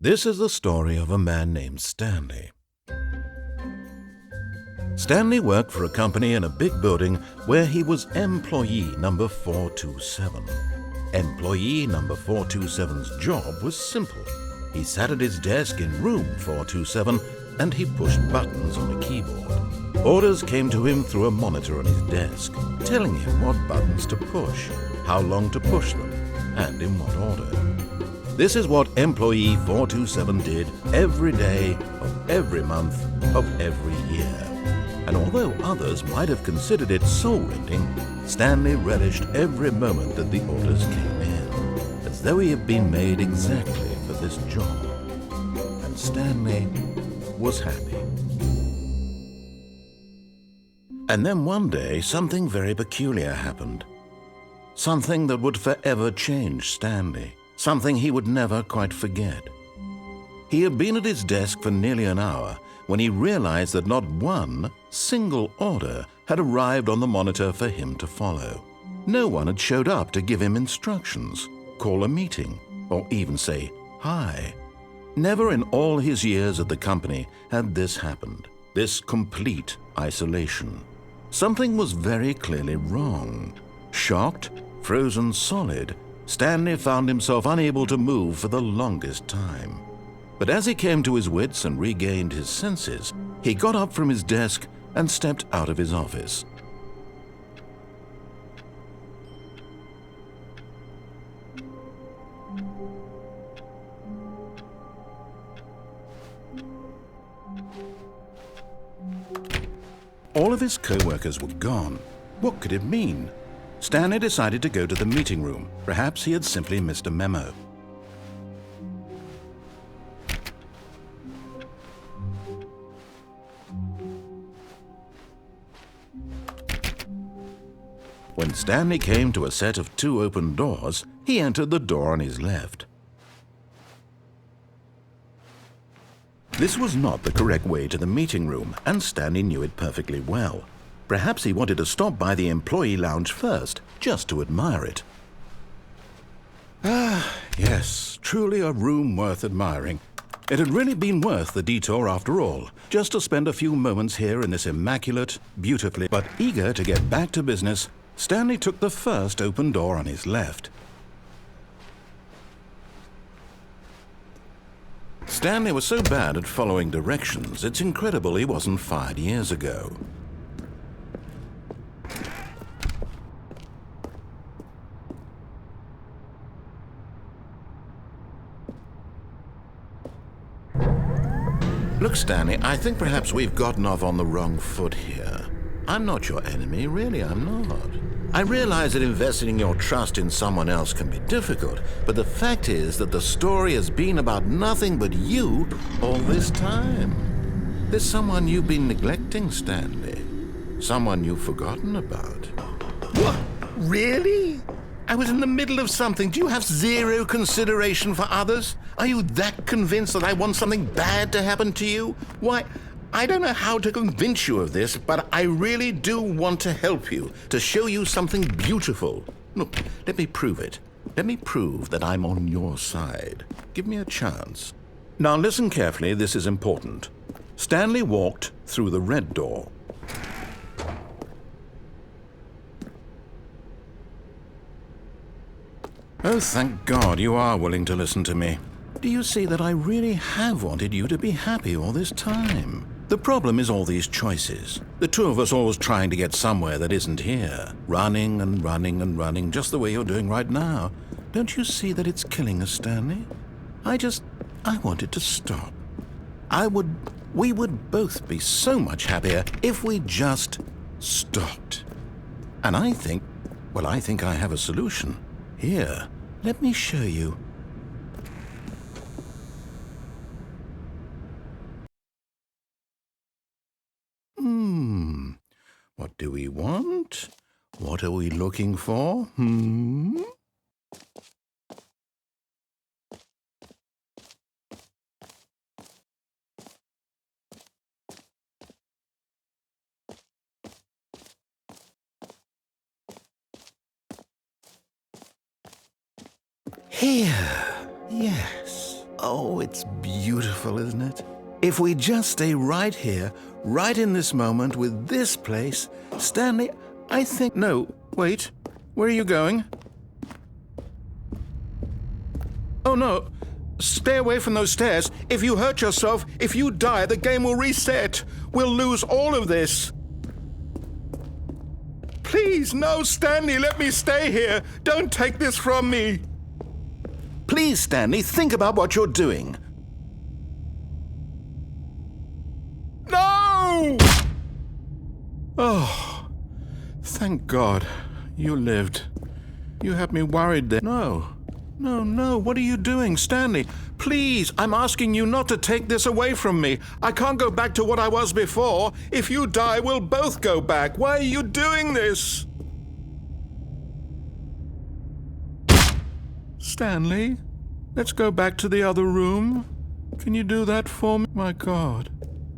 This is the story of a man named Stanley. Stanley worked for a company in a big building where he was employee number 427. Employee number 427's job was simple. He sat at his desk in room 427 and he pushed buttons on a keyboard. Orders came to him through a monitor on his desk, telling him what buttons to push, how long to push them, and in what order. This is what employee 427 did every day of every month of every year. And although others might have considered it soul-rending, Stanley relished every moment that the orders came in, as though he had been made exactly for this job. And Stanley was happy. And then one day, something very peculiar happened. Something that would forever change Stanley. Something he would never quite forget. He had been at his desk for nearly an hour when he realized that not one single order had arrived on the monitor for him to follow. No one had showed up to give him instructions, call a meeting, or even say hi. Never in all his years at the company had this happened, this complete isolation. Something was very clearly wrong. Shocked, frozen solid, Stanley found himself unable to move for the longest time. But as he came to his wits and regained his senses, he got up from his desk and stepped out of his office. All of his co-workers were gone. What could it mean? Stanley decided to go to the meeting room. Perhaps he had simply missed a memo. When Stanley came to a set of 2 open doors, he entered the door on his left. This was not the correct way to the meeting room, and Stanley knew it perfectly well. Perhaps he wanted to stop by the employee lounge first, just to admire it. Ah, yes, truly a room worth admiring. It had really been worth the detour after all, just to spend a few moments here in this immaculate, beautifully, but eager to get back to business, Stanley took the first open door on his left. Stanley was so bad at following directions, it's incredible he wasn't fired years ago. Look, Stanley, I think perhaps we've gotten off on the wrong foot here. I'm not your enemy, really, I'm not. I realize that investing your trust in someone else can be difficult, but the fact is that the story has been about nothing but you all this time. There's someone you've been neglecting, Stanley. Someone you've forgotten about. What? Really? I was in the middle of something. Do you have zero consideration for others? Are you that convinced that I want something bad to happen to you? Why, I don't know how to convince you of this, but I really do want to help you, to show you something beautiful. Look, let me prove it. Let me prove that I'm on your side. Give me a chance. Now listen carefully, this is important. Stanley walked through the red door. Oh, thank God you are willing to listen to me. Do you see that I really have wanted you to be happy all this time? The problem is all these choices. The two of us always trying to get somewhere that isn't here. Running and running and running, just the way you're doing right now. Don't you see that it's killing us, Stanley? I want it to stop. We would both be so much happier if we just stopped. And I think I have a solution. Here, let me show you. What do we want? What are we looking for? Here. Yes. Oh, it's beautiful, isn't it? If we just stay right here, right in this moment with this place, Stanley, I think... No, wait. Where are you going? Oh, no. Stay away from those stairs. If you hurt yourself, if you die, the game will reset. We'll lose all of this. Please, no, Stanley, let me stay here. Don't take this from me. Please, Stanley, think about what you're doing. No! Oh, thank God. You lived. You had me worried there. No, what are you doing, Stanley? Please, I'm asking you not to take this away from me. I can't go back to what I was before. If you die, we'll both go back. Why are you doing this? Stanley, let's go back to the other room. Can you do that for me? My God,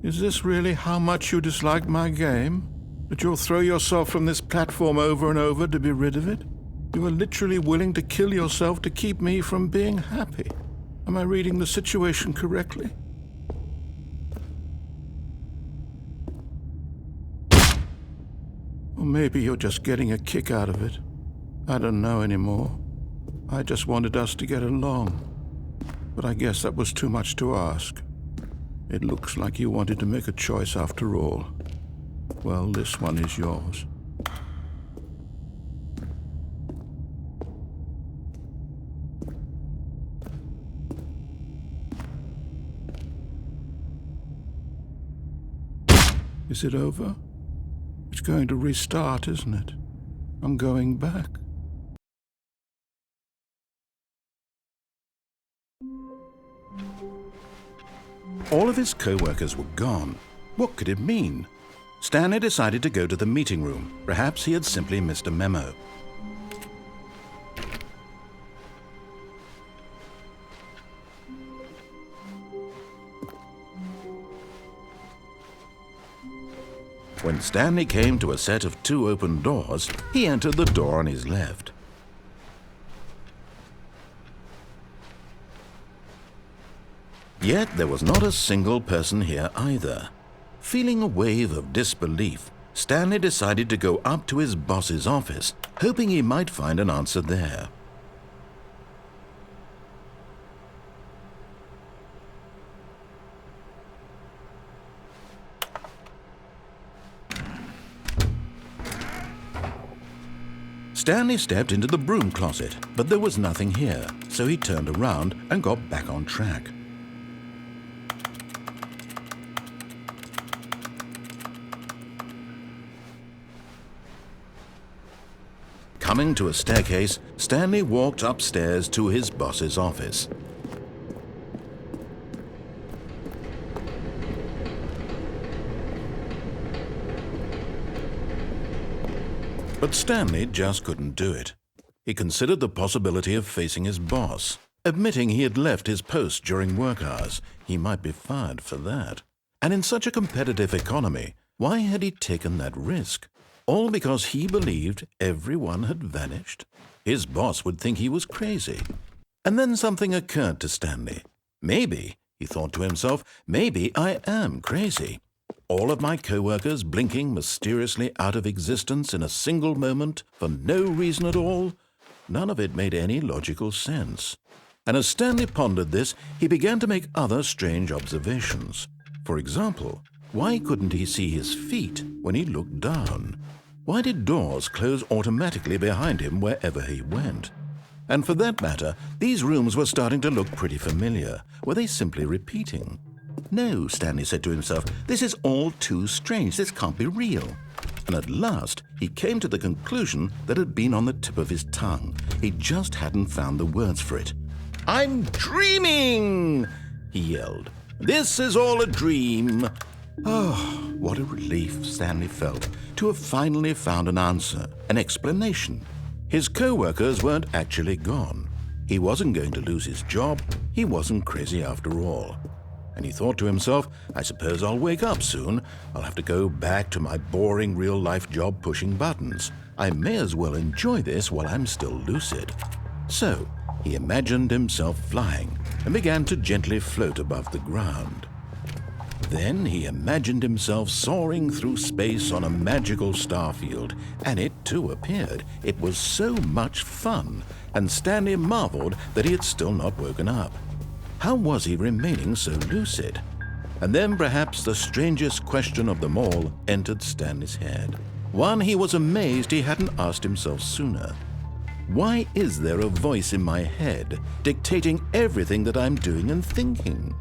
is this really how much you dislike my game? That you'll throw yourself from this platform over and over to be rid of it? You are literally willing to kill yourself to keep me from being happy. Am I reading the situation correctly? Or maybe you're just getting a kick out of it. I don't know anymore. I just wanted us to get along. But I guess that was too much to ask. It looks like you wanted to make a choice after all. Well, this one is yours. Is it over? It's going to restart, isn't it? I'm going back. All of his co-workers were gone. What could it mean? Stanley decided to go to the meeting room. Perhaps he had simply missed a memo. When Stanley came to a set of 2 open doors, he entered the door on his left. Yet there was not a single person here either. Feeling a wave of disbelief, Stanley decided to go up to his boss's office, hoping he might find an answer there. Stanley stepped into the broom closet, but there was nothing here, so he turned around and got back on track. Coming to a staircase, Stanley walked upstairs to his boss's office. But Stanley just couldn't do it. He considered the possibility of facing his boss. Admitting he had left his post during work hours, he might be fired for that. And in such a competitive economy, why had he taken that risk? All because he believed everyone had vanished? His boss would think he was crazy. And then something occurred to Stanley. Maybe, he thought to himself, maybe I am crazy. All of my co-workers blinking mysteriously out of existence in a single moment for no reason at all? None of it made any logical sense. And as Stanley pondered this, he began to make other strange observations. For example, why couldn't he see his feet when he looked down? Why did doors close automatically behind him wherever he went? And for that matter, these rooms were starting to look pretty familiar. Were they simply repeating? No, Stanley said to himself, this is all too strange. This can't be real. And at last, he came to the conclusion that had been on the tip of his tongue. He just hadn't found the words for it. "I'm dreaming!" he yelled. "This is all a dream." Oh, what a relief Stanley felt to have finally found an answer, an explanation. His co-workers weren't actually gone. He wasn't going to lose his job. He wasn't crazy after all. And he thought to himself, I suppose I'll wake up soon. I'll have to go back to my boring real-life job pushing buttons. I may as well enjoy this while I'm still lucid. So he imagined himself flying. and began to gently float above the ground. Then he imagined himself soaring through space on a magical starfield, and it too appeared. It was so much fun, and Stanley marveled that he had still not woken up. How was he remaining so lucid? And then perhaps the strangest question of them all entered Stanley's head. One he was amazed he hadn't asked himself sooner. Why is there a voice in my head dictating everything that I'm doing and thinking?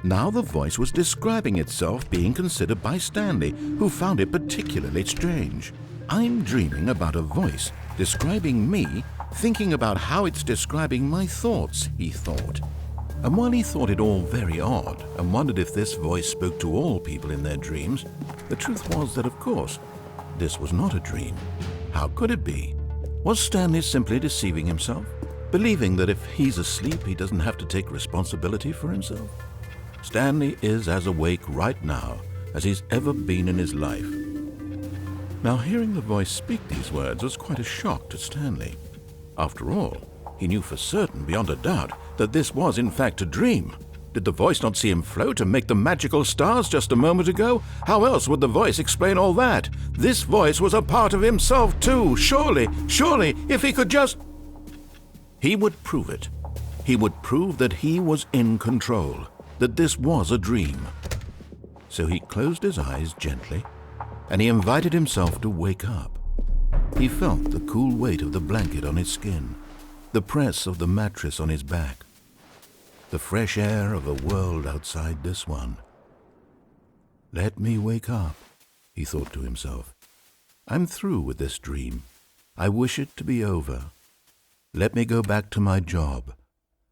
Now the voice was describing itself being considered by Stanley, who found it particularly strange. I'm dreaming about a voice describing me, thinking about how it's describing my thoughts, he thought. And while he thought it all very odd and wondered if this voice spoke to all people in their dreams, the truth was that, of course, this was not a dream. How could it be? Was Stanley simply deceiving himself, believing that if he's asleep, he doesn't have to take responsibility for himself? Stanley is as awake right now as he's ever been in his life. Now, hearing the voice speak these words was quite a shock to Stanley. After all, he knew for certain, beyond a doubt, that this was in fact a dream. Did the voice not see him float and make the magical stars just a moment ago? How else would the voice explain all that? This voice was a part of himself too. Surely, if he could just... He would prove it. He would prove that he was in control, that this was a dream. So he closed his eyes gently, and he invited himself to wake up. He felt the cool weight of the blanket on his skin, the press of the mattress on his back, the fresh air of a world outside this one. Let me wake up, he thought to himself. I'm through with this dream. I wish it to be over. Let me go back to my job.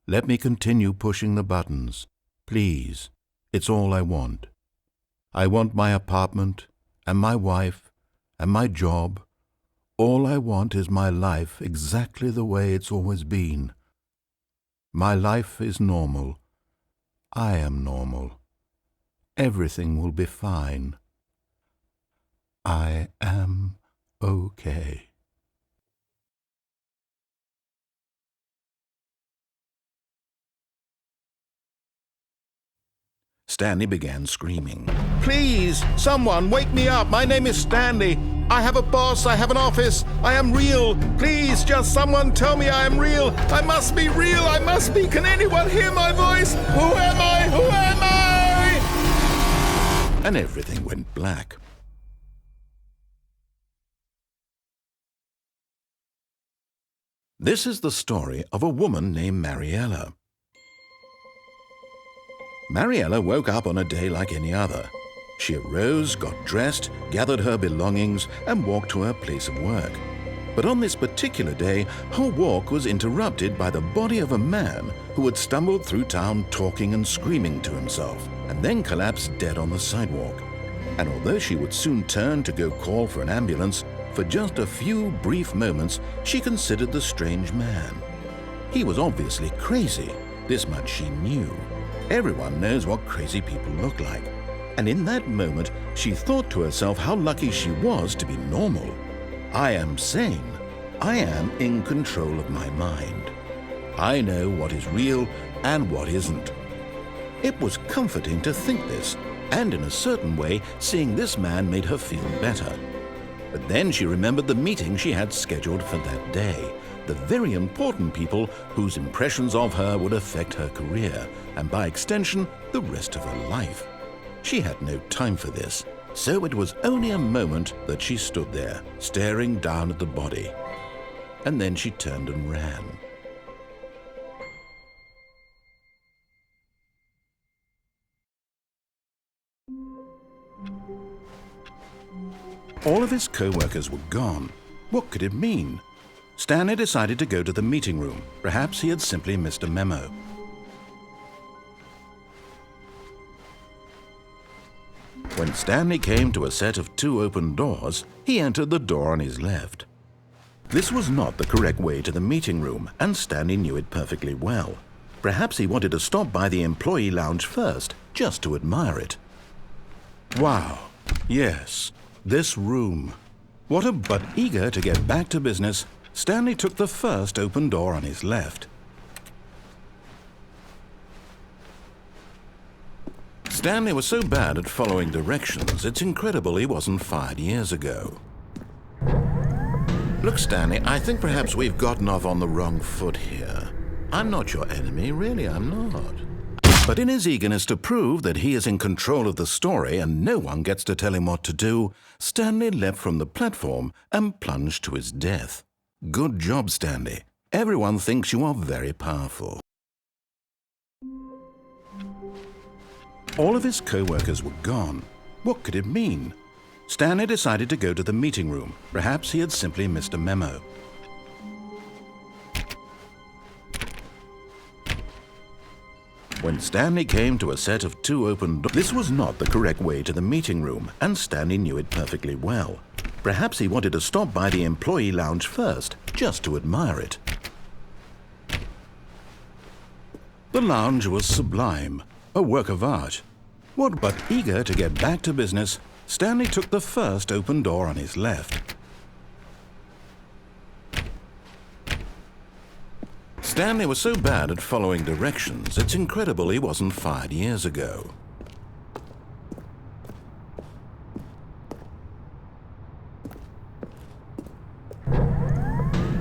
Let me continue pushing the buttons. Please, it's all I want. I want my apartment and my wife and my job. All I want is my life exactly the way it's always been. My life is normal. I am normal. Everything will be fine. I am okay. Stanley began screaming. Please, someone, wake me up. My name is Stanley. I have a boss. I have an office. I am real. Please, just someone tell me I am real. I must be real. I must be. Can anyone hear my voice? Who am I? Who am I? And everything went black. This is the story of a woman named Mariella. Mariella woke up on a day like any other. She arose, got dressed, gathered her belongings, and walked to her place of work. But on this particular day, her walk was interrupted by the body of a man who had stumbled through town talking and screaming to himself, and then collapsed dead on the sidewalk. And although she would soon turn to go call for an ambulance, for just a few brief moments she considered the strange man. He was obviously crazy, this much she knew. Everyone knows what crazy people look like. And in that moment, she thought to herself how lucky she was to be normal. I am sane. I am in control of my mind. I know what is real and what isn't. It was comforting to think this, and in a certain way, seeing this man made her feel better. But then she remembered the meeting she had scheduled for that day, the very important people whose impressions of her would affect her career, and by extension, the rest of her life. She had no time for this, so it was only a moment that she stood there, staring down at the body. And then she turned and ran. All of his co-workers were gone. What could it mean? Stanley decided to go to the meeting room. Perhaps he had simply missed a memo. When Stanley came to a set of 2 open doors, he entered the door on his left. This was not the correct way to the meeting room, and Stanley knew it perfectly well. Perhaps he wanted to stop by the employee lounge first, just to admire it. Wow, yes, this room. But eager to get back to business, Stanley took the first open door on his left. Stanley was so bad at following directions, it's incredible he wasn't fired years ago. Look, Stanley, I think perhaps we've gotten off on the wrong foot here. I'm not your enemy, really, I'm not. But in his eagerness to prove that he is in control of the story and no one gets to tell him what to do, Stanley leapt from the platform and plunged to his death. Good job, Stanley. Everyone thinks you are very powerful. All of his co-workers were gone. What could it mean? Stanley decided to go to the meeting room. Perhaps he had simply missed a memo. When Stanley came to a set of 2 open doors, this was not the correct way to the meeting room, and Stanley knew it perfectly well. Perhaps he wanted to stop by the employee lounge first, just to admire it. The lounge was sublime, a work of art. But eager to get back to business, Stanley took the first open door on his left. Stanley was so bad at following directions, it's incredible he wasn't fired years ago.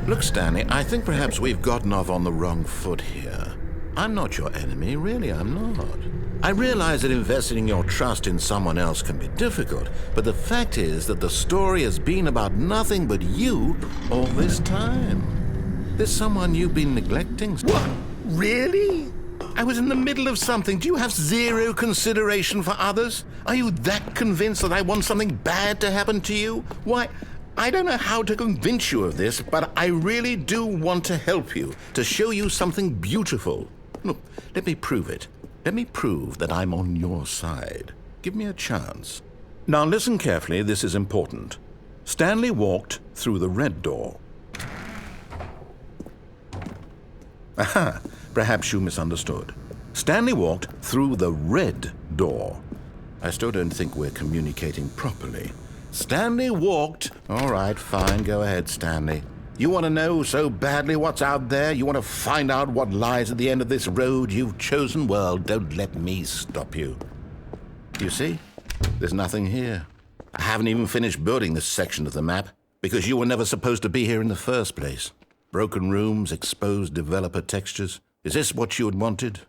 Look, Stanley, I think perhaps we've gotten off on the wrong foot here. I'm not your enemy, really, I'm not. I realize that investing your trust in someone else can be difficult, but the fact is that the story has been about nothing but you all this time. There's someone you've been neglecting. What? Really? I was in the middle of something. Do you have zero consideration for others? Are you that convinced that I want something bad to happen to you? Why, I don't know how to convince you of this, but I really do want to help you, to show you something beautiful. Look, let me prove it. Let me prove that I'm on your side. Give me a chance. Now listen carefully, this is important. Stanley walked through the red door. Aha, perhaps you misunderstood. Stanley walked through the red door. I still don't think we're communicating properly. Stanley walked... All right, fine, go ahead, Stanley. You want to know so badly what's out there? You want to find out what lies at the end of this road you've chosen? Well, don't let me stop you. You see? There's nothing here. I haven't even finished building this section of the map, because you were never supposed to be here in the first place. Broken rooms, exposed developer textures. Is this what you had wanted?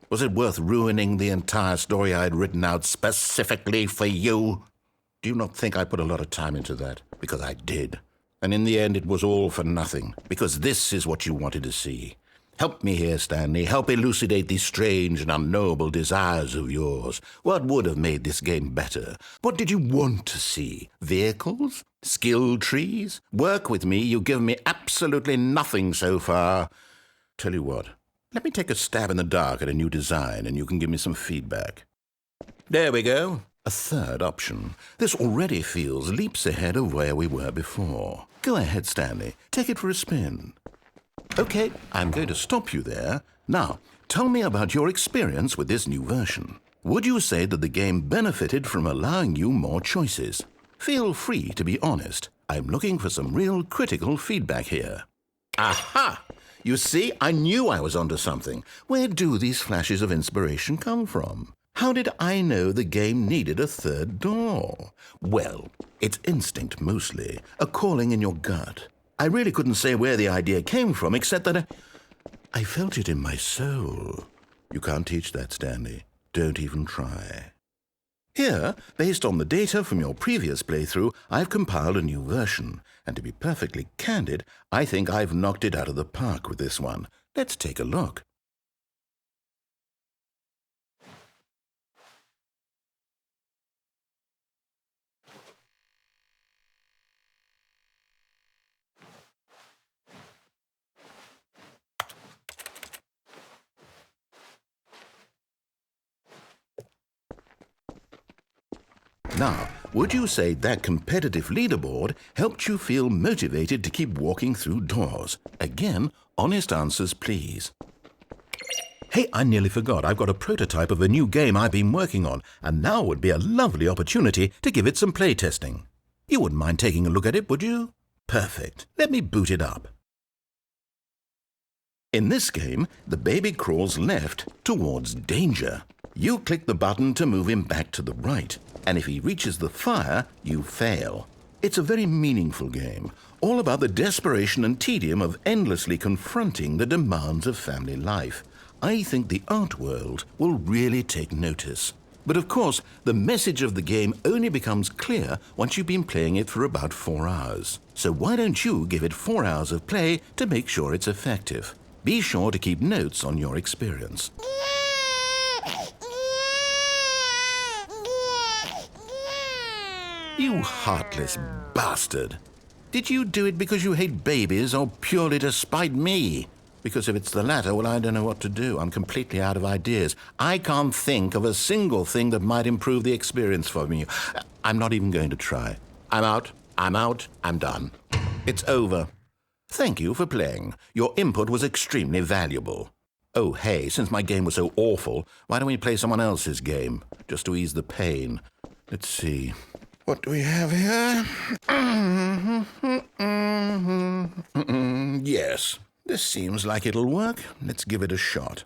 Was it worth ruining the entire story I had written out specifically for you? Do you not think I put a lot of time into that? Because I did. And in the end, it was all for nothing, because this is what you wanted to see. Help me here, Stanley. Help elucidate these strange and unknowable desires of yours. What would have made this game better? What did you want to see? Vehicles? Skill trees? Work with me. You've given me absolutely nothing so far. Tell you what, let me take a stab in the dark at a new design, and you can give me some feedback. There we go. A third option. This already feels leaps ahead of where we were before. Go ahead, Stanley. Take it for a spin. Okay, I'm going to stop you there. Now, tell me about your experience with this new version. Would you say that the game benefited from allowing you more choices? Feel free to be honest. I'm looking for some real critical feedback here. Aha! You see, I knew I was onto something. Where do these flashes of inspiration come from? How did I know the game needed a third door? Well, it's instinct mostly, a calling in your gut. I really couldn't say where the idea came from, except that I felt it in my soul. You can't teach that, Stanley. Don't even try. Here, based on the data from your previous playthrough, I've compiled a new version. And to be perfectly candid, I think I've knocked it out of the park with this one. Let's take a look. Now, would you say that competitive leaderboard helped you feel motivated to keep walking through doors? Again, honest answers, please. Hey, I nearly forgot. I've got a prototype of a new game I've been working on, and now would be a lovely opportunity to give it some playtesting. You wouldn't mind taking a look at it, would you? Perfect. Let me boot it up. In this game, the baby crawls left towards danger. You click the button to move him back to the right, and if he reaches the fire, you fail. It's a very meaningful game, all about the desperation and tedium of endlessly confronting the demands of family life. I think the art world will really take notice. But of course, the message of the game only becomes clear once you've been playing it for about 4 hours. So why don't you give it 4 hours of play to make sure it's effective? Be sure to keep notes on your experience. You heartless bastard. Did you do it because you hate babies or purely to spite me? Because if it's the latter, well, I don't know what to do. I'm completely out of ideas. I can't think of a single thing that might improve the experience for me. I'm not even going to try. I'm out, I'm done. It's over. Thank you for playing. Your input was extremely valuable. Oh, hey, since my game was so awful, why don't we play someone else's game, just to ease the pain? Let's see. What do we have here? Yes. This seems like it'll work. Let's give it a shot.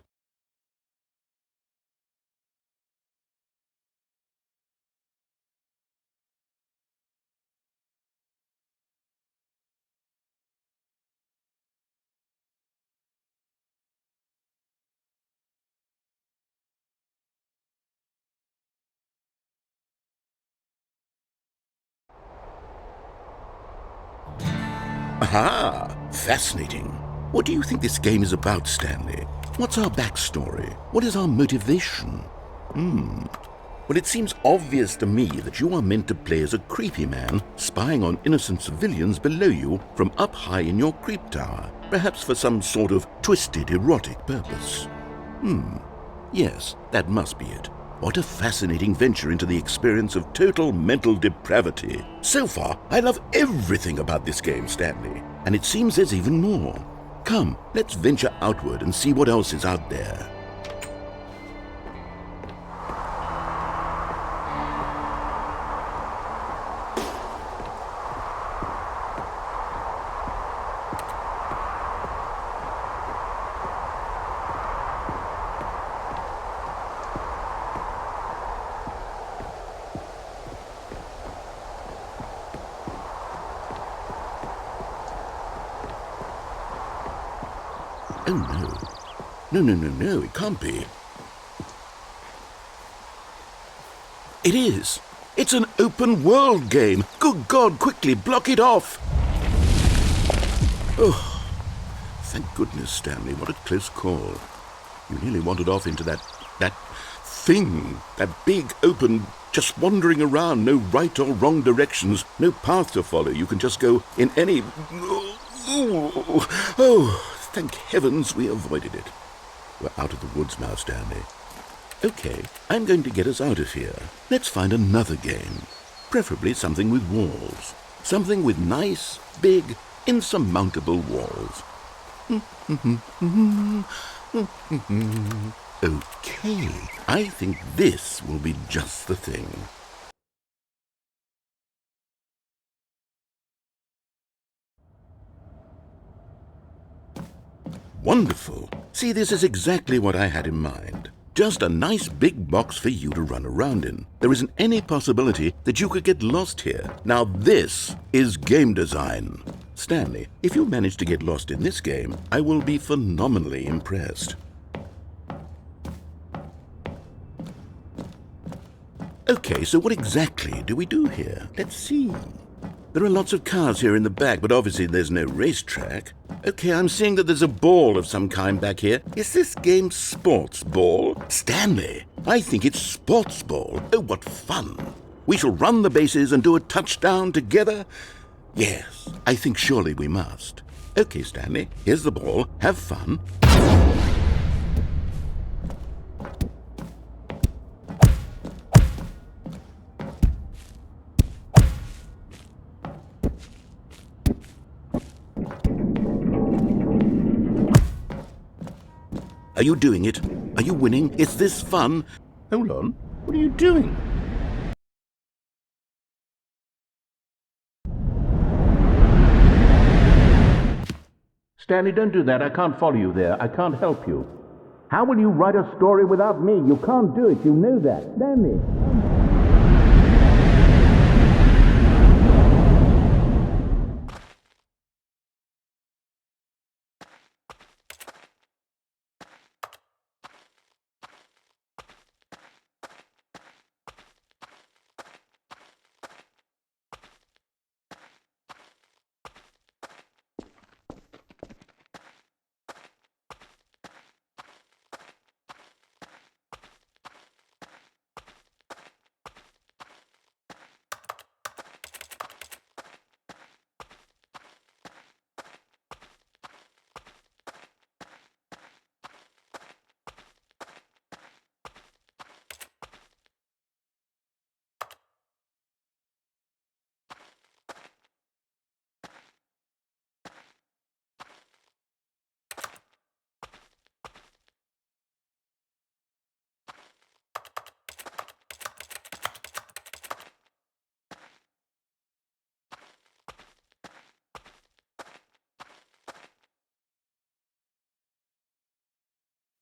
Aha! Fascinating. What do you think this game is about, Stanley? What's our backstory? What is our motivation? Well, it seems obvious to me that you are meant to play as a creepy man spying on innocent civilians below you from up high in your creep tower, perhaps for some sort of twisted erotic purpose. Yes, that must be it. What a fascinating venture into the experience of total mental depravity. So far, I love everything about this game, Stanley, and it seems there's even more. Come, let's venture outward and see what else is out there. Oh, no. No, it can't be. It is. It's an open world game. Good God, quickly, block it off. Oh, thank goodness, Stanley. What a close call. You nearly wandered off into that thing, that big, open, just wandering around, no right or wrong directions, no path to follow. You can just go in any... Oh, thank heavens we avoided it. We're out of the woods now, Stanley. Okay, I'm going to get us out of here. Let's find another game. Preferably something with walls. Something with nice, big, insurmountable walls. Okay, I think this will be just the thing. Wonderful. See, this is exactly what I had in mind. Just a nice big box for you to run around in. There isn't any possibility that you could get lost here. Now this is game design. Stanley, if you manage to get lost in this game, I will be phenomenally impressed. Okay, so what exactly do we do here? Let's see. There are lots of cars here in the back, but obviously there's no racetrack. Okay, I'm seeing that there's a ball of some kind back here. Is this game sports ball? Stanley, I think it's sports ball. Oh, what fun. We shall run the bases and do a touchdown together? Yes, I think surely we must. Okay, Stanley, here's the ball. Have fun. Are you doing it? Are you winning? Is this fun? Hold on. What are you doing? Stanley, don't do that. I can't follow you there. I can't help you. How will you write a story without me? You can't do it. You know that. Stanley.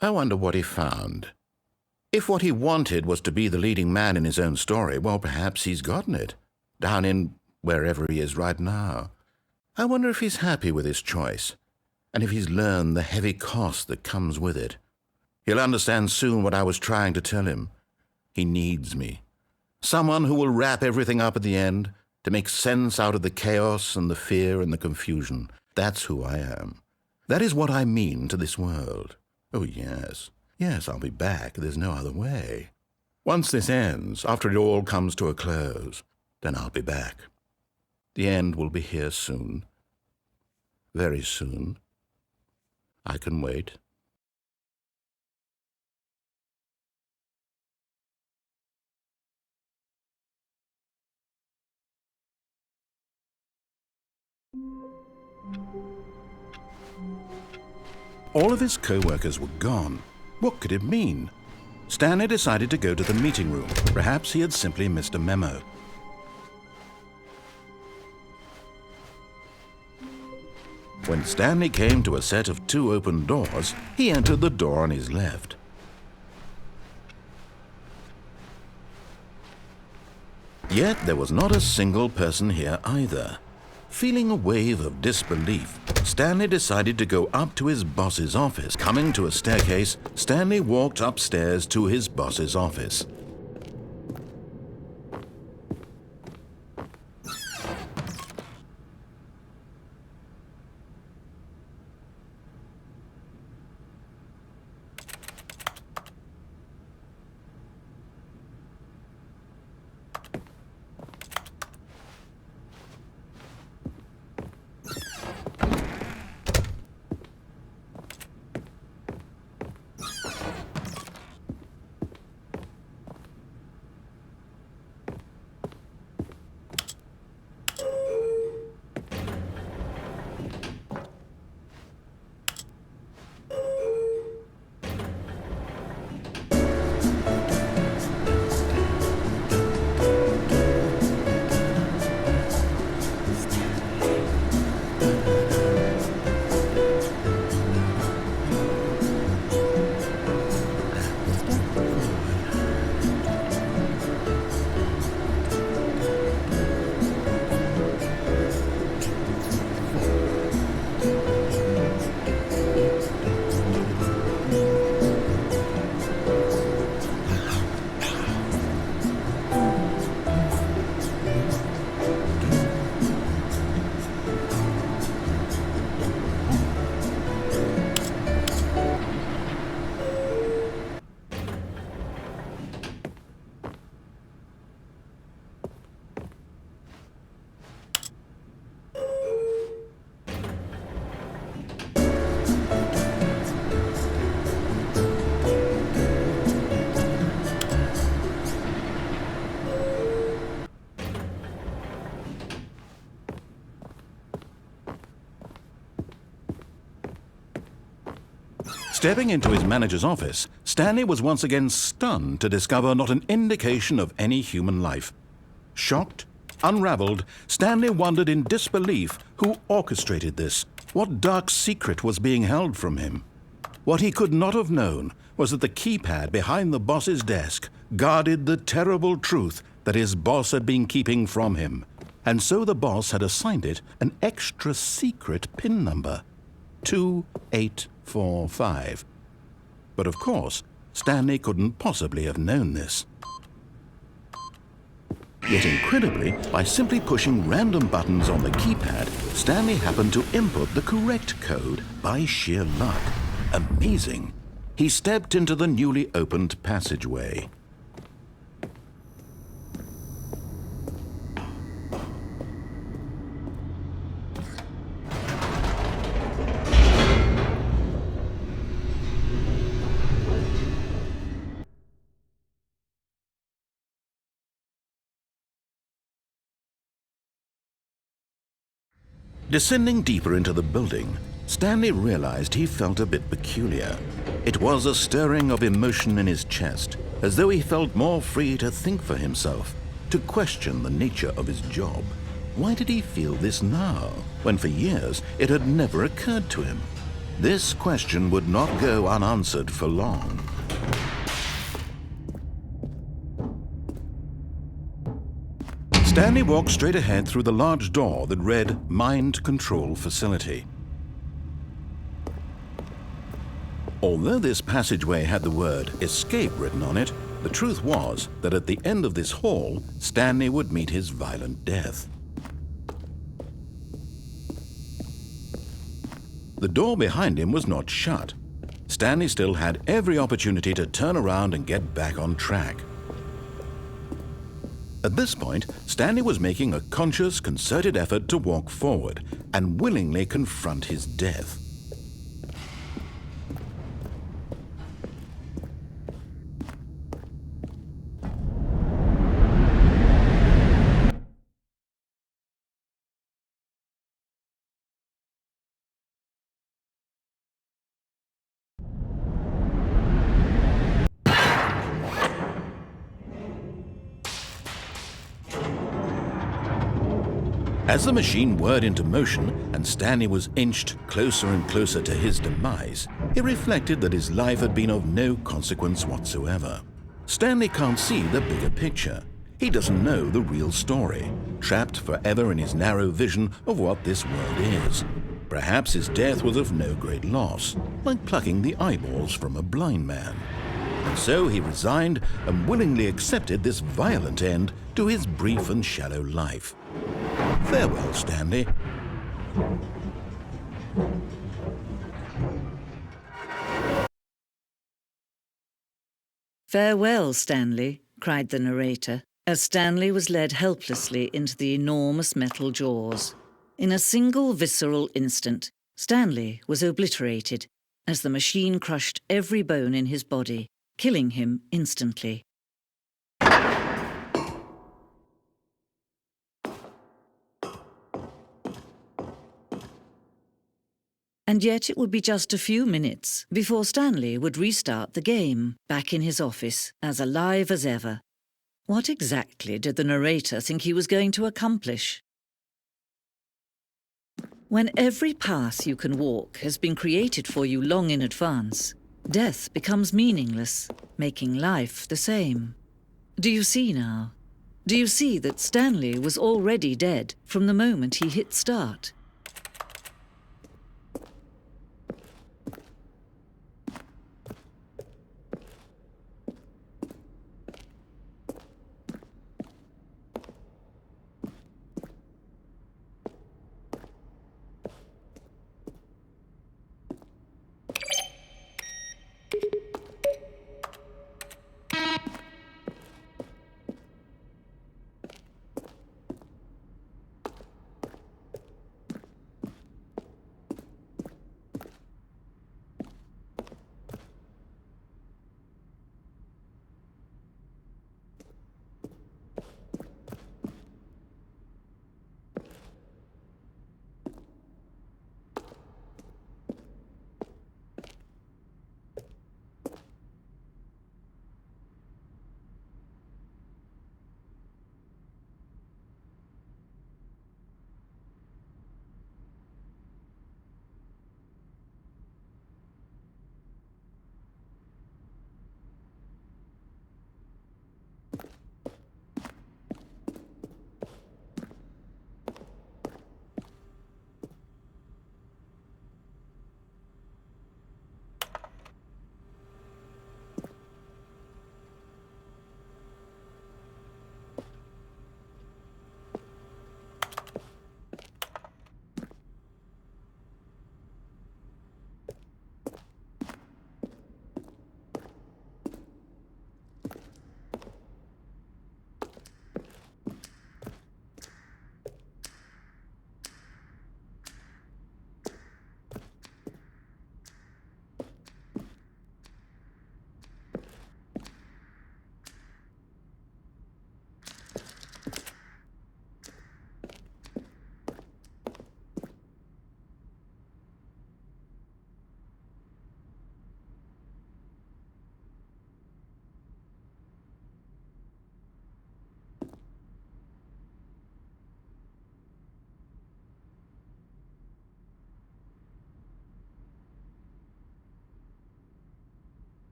I wonder what he found. If what he wanted was to be the leading man in his own story, well, perhaps he's gotten it, down in wherever he is right now. I wonder if he's happy with his choice, and if he's learned the heavy cost that comes with it. He'll understand soon what I was trying to tell him. He needs me. Someone who will wrap everything up at the end, to make sense out of the chaos and the fear and the confusion. That's who I am. That is what I mean to this world. Oh, yes. Yes, I'll be back. There's no other way. Once this ends, after it all comes to a close, then I'll be back. The end will be here soon. Very soon. I can wait. All of his co-workers were gone. What could it mean? Stanley decided to go to the meeting room. Perhaps he had simply missed a memo. When Stanley came to a set of 2 open doors, he entered the door on his left. Yet there was not a single person here either. Feeling a wave of disbelief, Stanley decided to go up to his boss's office. Coming to a staircase, Stanley walked upstairs to his boss's office. Stepping into his manager's office, Stanley was once again stunned to discover not an indication of any human life. Shocked, Unraveled, Stanley wondered in disbelief who orchestrated this, what dark secret was being held from him. What he could not have known was that the keypad behind the boss's desk guarded the terrible truth that his boss had been keeping from him. And so the boss had assigned it an extra secret PIN number, 2845. But of course, Stanley couldn't possibly have known this. Yet incredibly, by simply pushing random buttons on the keypad, Stanley happened to input the correct code by sheer luck. Amazing. He stepped into the newly opened passageway. Descending deeper into the building, Stanley realized he felt a bit peculiar. It was a stirring of emotion in his chest, as though he felt more free to think for himself, to question the nature of his job. Why did he feel this now, when for years it had never occurred to him? This question would not go unanswered for long. Stanley walked straight ahead through the large door that read Mind Control Facility. Although this passageway had the word Escape written on it, the truth was that at the end of this hall, Stanley would meet his violent death. The door behind him was not shut. Stanley still had every opportunity to turn around and get back on track. At this point, Stanley was making a conscious, concerted effort to walk forward and willingly confront his death. As the machine whirred into motion and Stanley was inched closer and closer to his demise, he reflected that his life had been of no consequence whatsoever. Stanley can't see the bigger picture. He doesn't know the real story, trapped forever in his narrow vision of what this world is. Perhaps his death was of no great loss, like plucking the eyeballs from a blind man. And so he resigned and willingly accepted this violent end to his brief and shallow life. Farewell, Stanley. "Farewell, Stanley," cried the narrator, as Stanley was led helplessly into the enormous metal jaws. In a single visceral instant, Stanley was obliterated as the machine crushed every bone in his body, killing him instantly. And yet it would be just a few minutes before Stanley would restart the game, back in his office, as alive as ever. What exactly did the narrator think he was going to accomplish? When every path you can walk has been created for you long in advance, death becomes meaningless, making life the same. Do you see now? Do you see that Stanley was already dead from the moment he hit start?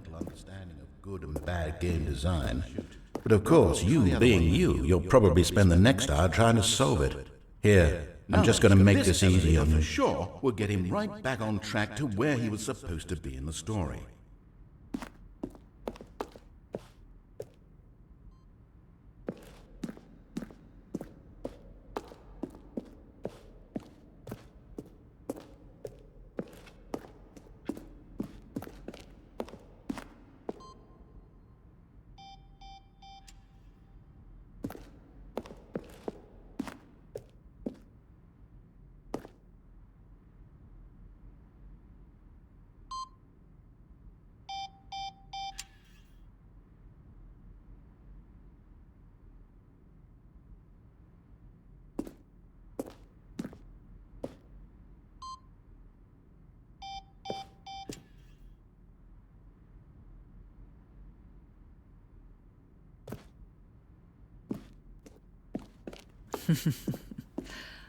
fundamental understanding of good and bad game design. But of course, you being you, you'll probably spend the next hour trying to solve it. Here, I'm just going to make this easy on you. For sure, we'll get him right back on track to where he was supposed to be in the story.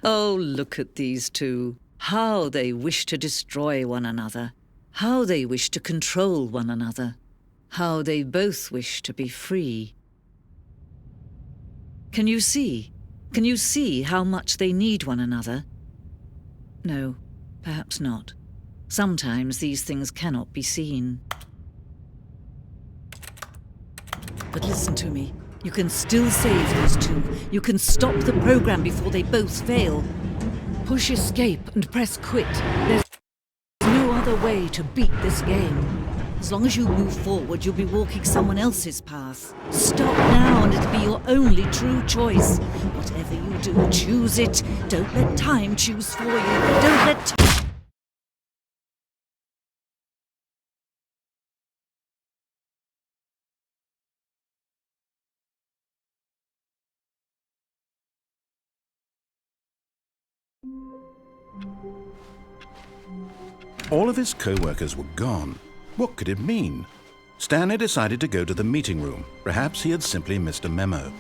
Oh, look at these two. How they wish to destroy one another. How they wish to control one another. How they both wish to be free. Can you see? Can you see how much they need one another? No, perhaps not. Sometimes these things cannot be seen. But listen to me. You can still save these two. You can stop the program before they both fail. Push escape and press quit. There's no other way to beat this game. As long as you move forward, you'll be walking someone else's path. Stop now and it'll be your only true choice. Whatever you do, choose it. Don't let time choose for you. Don't let All of his co-workers were gone. What could it mean? Stanley decided to go to the meeting room. Perhaps he had simply missed a memo.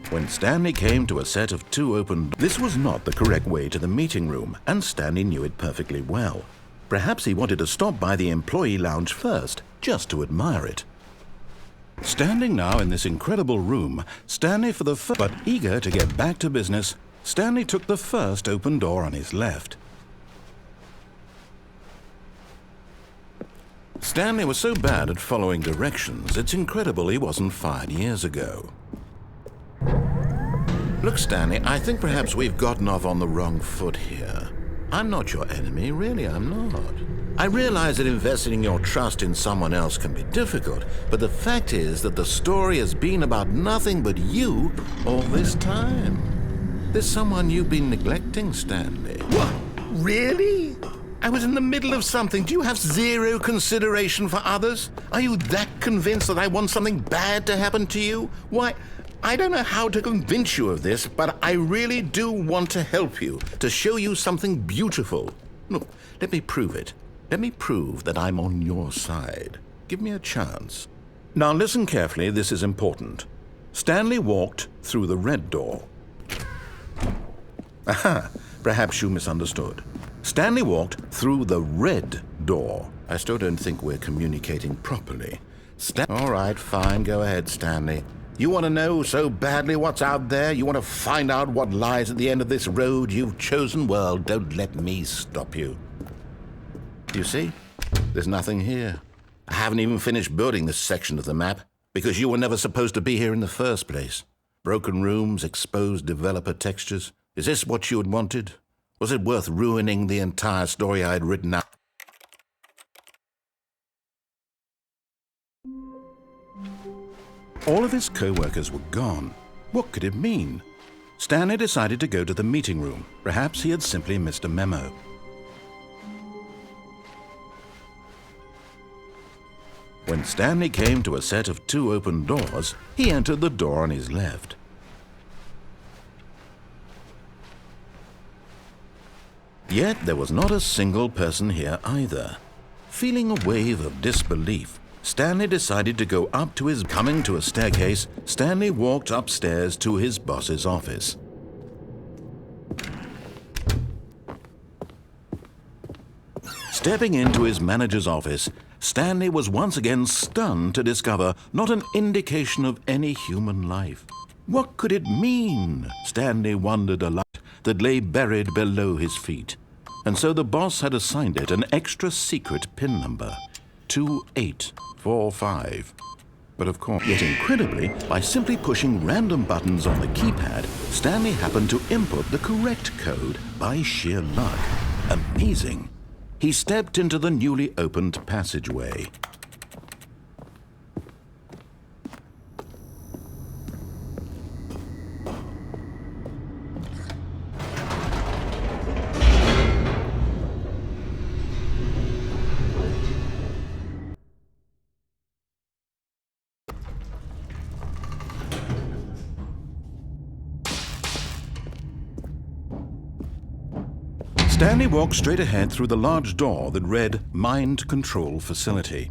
When Stanley came to a set of two open doors, this was not the correct way to the meeting room, and Stanley knew it perfectly well. Perhaps he wanted to stop by the employee lounge first, just to admire it. Standing now in this incredible room, Stanley for the first, but eager to get back to business, Stanley took the first open door on his left. Stanley was so bad at following directions, it's incredible he wasn't fired years ago. Look, Stanley, I think perhaps we've gotten off on the wrong foot here. I'm not your enemy, really, I'm not. I realize that investing your trust in someone else can be difficult, but the fact is that the story has been about nothing but you all this time. There's someone you've been neglecting, Stanley. What? Really? I was in the middle of something. Do you have zero consideration for others? Are you that convinced that I want something bad to happen to you? Why, I don't know how to convince you of this, but I really do want to help you, to show you something beautiful. Look, let me prove it. Let me prove that I'm on your side. Give me a chance. Now listen carefully, this is important. Stanley walked through the red door. Aha, perhaps you misunderstood. Stanley walked through the red door. I still don't think we're communicating properly. All right, fine, go ahead, Stanley. You want to know so badly what's out there? You want to find out what lies at the end of this road you've chosen? Well, don't let me stop you. You see? There's nothing here. I haven't even finished building this section of the map, because you were never supposed to be here in the first place. Broken rooms, exposed developer textures. Is this what you had wanted? Was it worth ruining the entire story I had written out? All of his co-workers were gone. What could it mean? Stanley decided to go to the meeting room. Perhaps he had simply missed a memo. When Stanley came to a set of two open doors, he entered the door on his left. Yet there was not a single person here either. Feeling a wave of disbelief, Stanley decided to go up to his... Coming to a staircase, Stanley walked upstairs to his boss's office. Stepping into his manager's office, Stanley was once again stunned to discover not an indication of any human life. What could it mean? Stanley wondered aloud that lay buried below his feet. And so the boss had assigned it an extra secret PIN number, 2845. But of course, yet incredibly, by simply pushing random buttons on the keypad, Stanley happened to input the correct code by sheer luck. Amazing. He stepped into the newly opened passageway. Stanley walked straight ahead through the large door that read Mind Control Facility.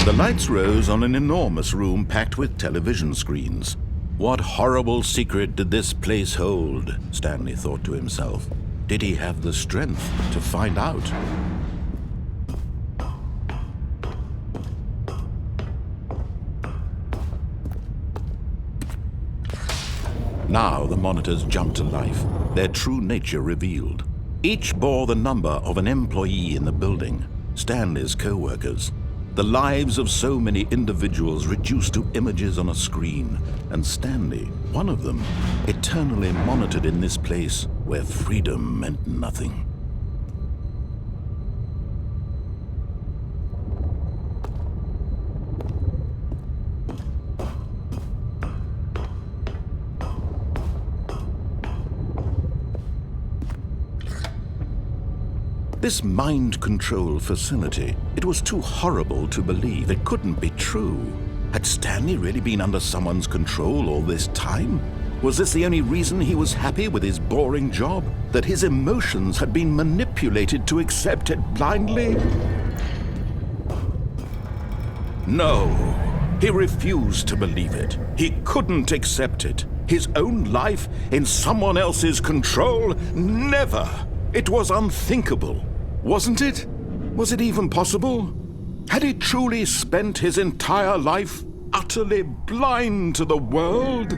The lights rose on an enormous room packed with television screens. What horrible secret did this place hold? Stanley thought to himself. Did he have the strength to find out? Now the monitors jumped to life, their true nature revealed. Each bore the number of an employee in the building, Stanley's co-workers. The lives of so many individuals reduced to images on a screen, and Stanley, one of them, eternally monitored in this place where freedom meant nothing. This mind control facility, it was too horrible to believe. It couldn't be true. Had Stanley really been under someone's control all this time? Was this the only reason he was happy with his boring job? That his emotions had been manipulated to accept it blindly? No, he refused to believe it. He couldn't accept it. His own life in someone else's control? Never! It was unthinkable. Wasn't it? Was it even possible? Had he truly spent his entire life utterly blind to the world?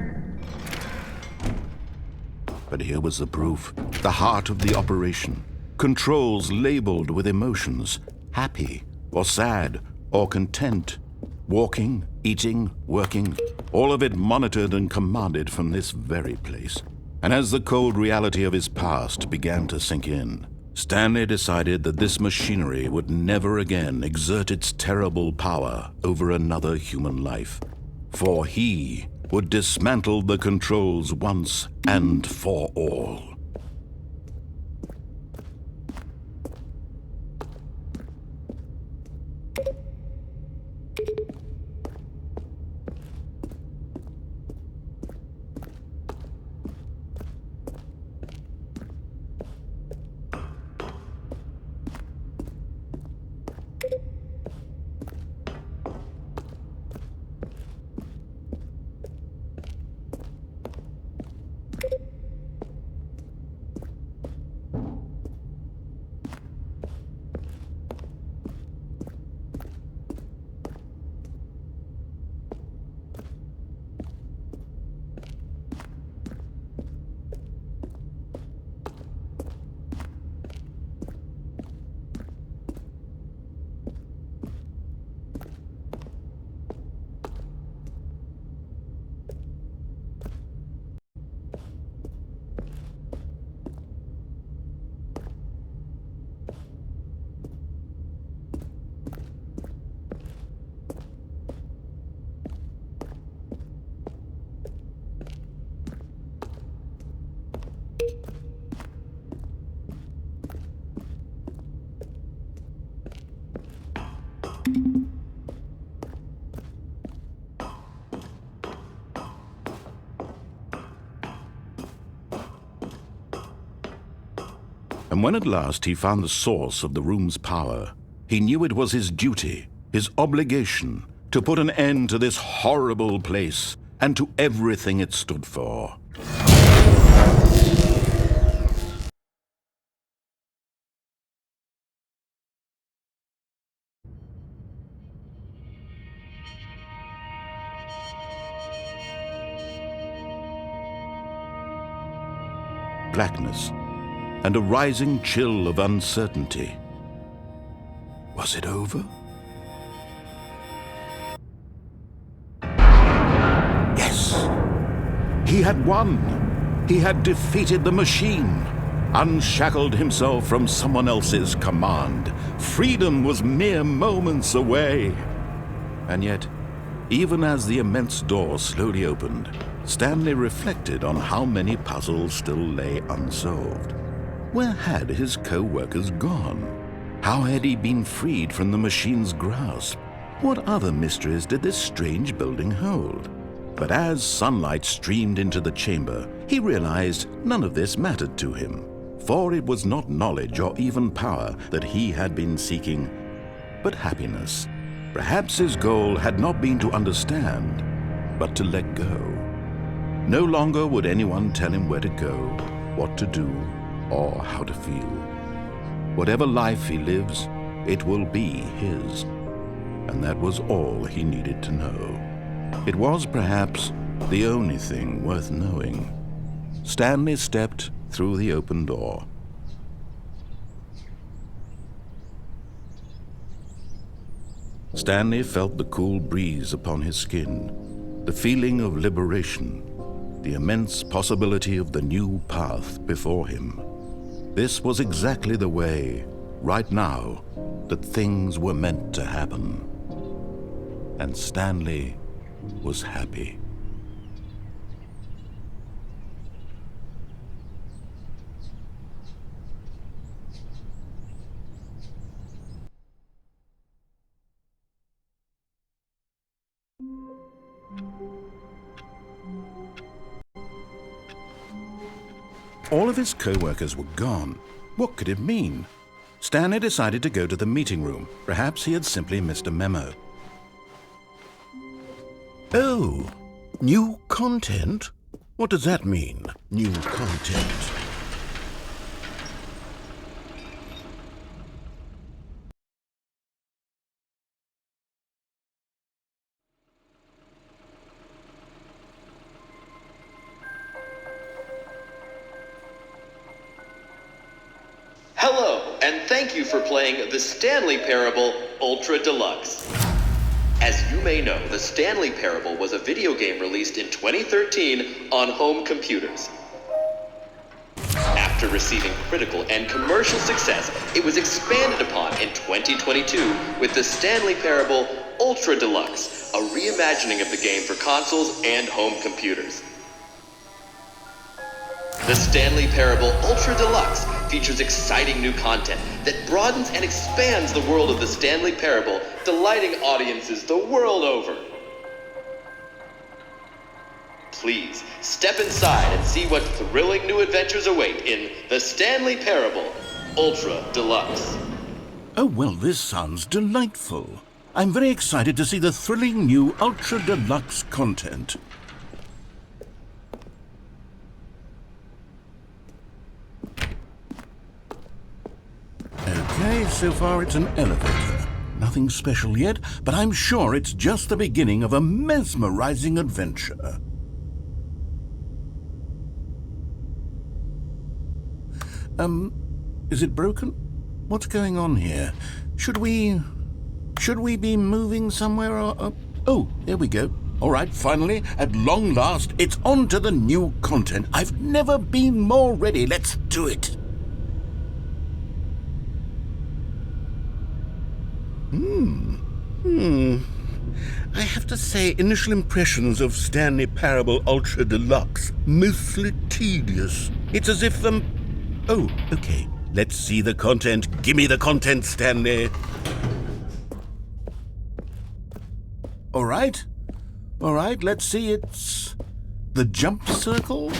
But here was the proof. The heart of the operation. Controls labeled with emotions. Happy, or sad, or content. Walking, eating, working. All of it monitored and commanded from this very place. And as the cold reality of his past began to sink in, Stanley decided that this machinery would never again exert its terrible power over another human life. For he would dismantle the controls once and for all. And when at last he found the source of the room's power, he knew it was his duty, his obligation, to put an end to this horrible place and to everything it stood for. Blackness and a rising chill of uncertainty. Was it over? Yes! He had won! He had defeated the machine, unshackled himself from someone else's command. Freedom was mere moments away. And yet, even as the immense door slowly opened, Stanley reflected on how many puzzles still lay unsolved. Where had his co-workers gone? How had he been freed from the machine's grasp? What other mysteries did this strange building hold? But as sunlight streamed into the chamber, he realized none of this mattered to him, for it was not knowledge or even power that he had been seeking, but happiness. Perhaps his goal had not been to understand, but to let go. No longer would anyone tell him where to go, what to do, or how to feel. Whatever life he lives, it will be his. And that was all he needed to know. It was perhaps the only thing worth knowing. Stanley stepped through the open door. Stanley felt the cool breeze upon his skin, the feeling of liberation, the immense possibility of the new path before him. This was exactly the way, right now, that things were meant to happen. And Stanley was happy. All of his co-workers were gone. What could it mean? Stanley decided to go to the meeting room. Perhaps he had simply missed a memo. Oh, new content? What does that mean, new content? Hello, and thank you for playing the Stanley Parable Ultra Deluxe. As you may know, the Stanley Parable was a video game released in 2013 on home computers. After receiving critical and commercial success, it was expanded upon in 2022 with the Stanley Parable Ultra Deluxe, a reimagining of the game for consoles and home computers. The Stanley Parable Ultra Deluxe features exciting new content that broadens and expands the world of the Stanley Parable, delighting audiences the world over. Please, step inside and see what thrilling new adventures await in the Stanley Parable Ultra Deluxe. Oh, well, this sounds delightful. I'm very excited to see the thrilling new Ultra Deluxe content. Okay, so far it's an elevator. Nothing special yet, but I'm sure it's just the beginning of a mesmerizing adventure. Is it broken? What's going on here? Should we be moving somewhere or... Oh, there we go. All right, finally, at long last, it's on to the new content. I've never been more ready. Let's do it. I have to say, initial impressions of Stanley Parable Ultra Deluxe, mostly tedious. It's as if Oh, okay. Let's see the content. Give me the content, Stanley. All right, let's see. It's the jump circle.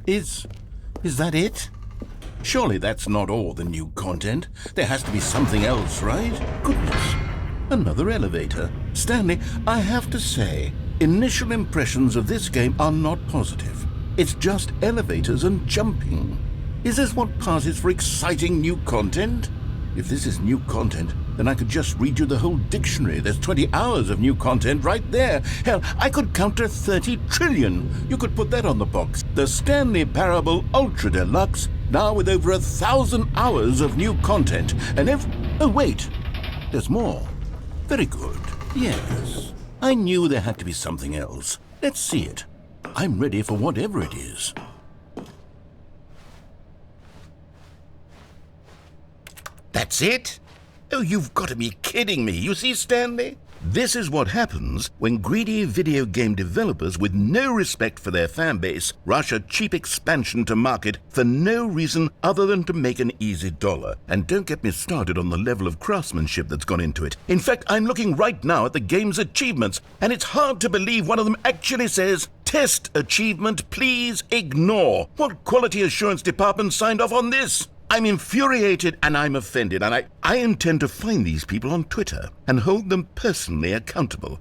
Is that it? Surely that's not all the new content. There has to be something else, right? Goodness. Another elevator. Stanley, I have to say, initial impressions of this game are not positive. It's just elevators and jumping. Is this what passes for exciting new content? If this is new content, then I could just read you the whole dictionary. There's 20 hours of new content right there. Hell, I could count to 30 trillion. You could put that on the box. The Stanley Parable Ultra Deluxe, now with over 1,000 hours of new content. And oh wait, there's more. Very good. Yes. I knew there had to be something else. Let's see it. I'm ready for whatever it is. That's it? Oh, you've got to be kidding me. You see, Stanley? This is what happens when greedy video game developers with no respect for their fan base rush a cheap expansion to market for no reason other than to make an easy dollar. And don't get me started on the level of craftsmanship that's gone into it. In fact, I'm looking right now at the game's achievements, and it's hard to believe one of them actually says, "Test achievement, please ignore." What quality assurance department signed off on this? I'm infuriated and I'm offended, and I intend to find these people on Twitter and hold them personally accountable.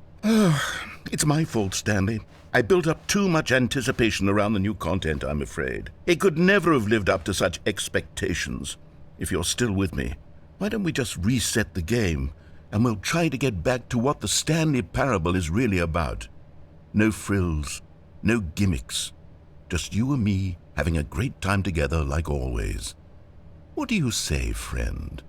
It's my fault, Stanley. I built up too much anticipation around the new content, I'm afraid. It could never have lived up to such expectations. If you're still with me, why don't we just reset the game and we'll try to get back to what the Stanley Parable is really about. No frills, no gimmicks. Just you and me having a great time together like always. What do you say, friend?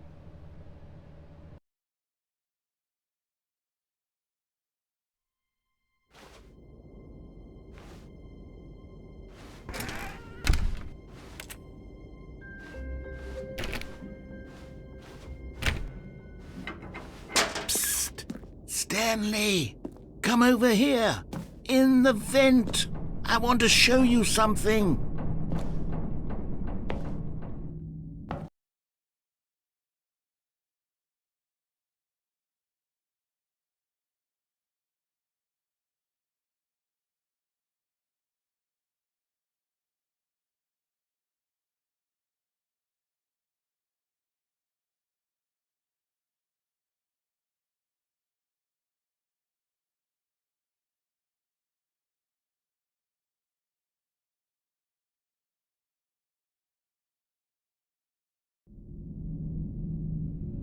Psst! Stanley! Come over here! In the vent! I want to show you something!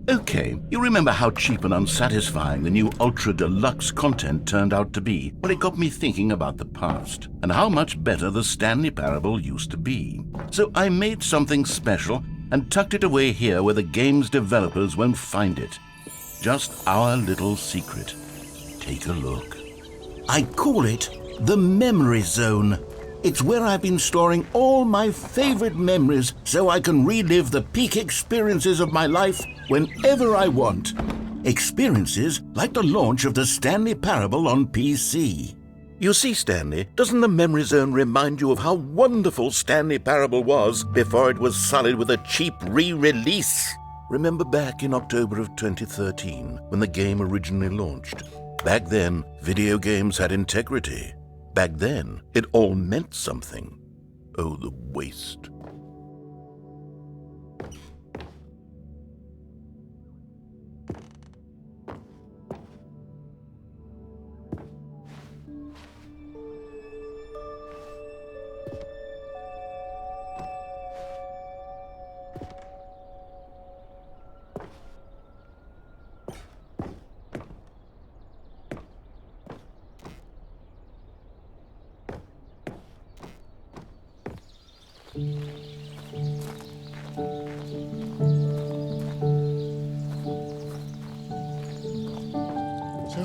Okay, you remember how cheap and unsatisfying the new Ultra Deluxe content turned out to be? Well, it got me thinking about the past and how much better the Stanley Parable used to be. So I made something special and tucked it away here where the game's developers won't find it. Just our little secret. Take a look. I call it the Memory Zone. It's where I've been storing all my favorite memories so I can relive the peak experiences of my life whenever I want. Experiences like the launch of the Stanley Parable on PC. You see, Stanley, doesn't the Memory Zone remind you of how wonderful Stanley Parable was before it was sullied with a cheap re-release? Remember back in October of 2013 when the game originally launched? Back then, video games had integrity. Back then, it all meant something. Oh, the waste.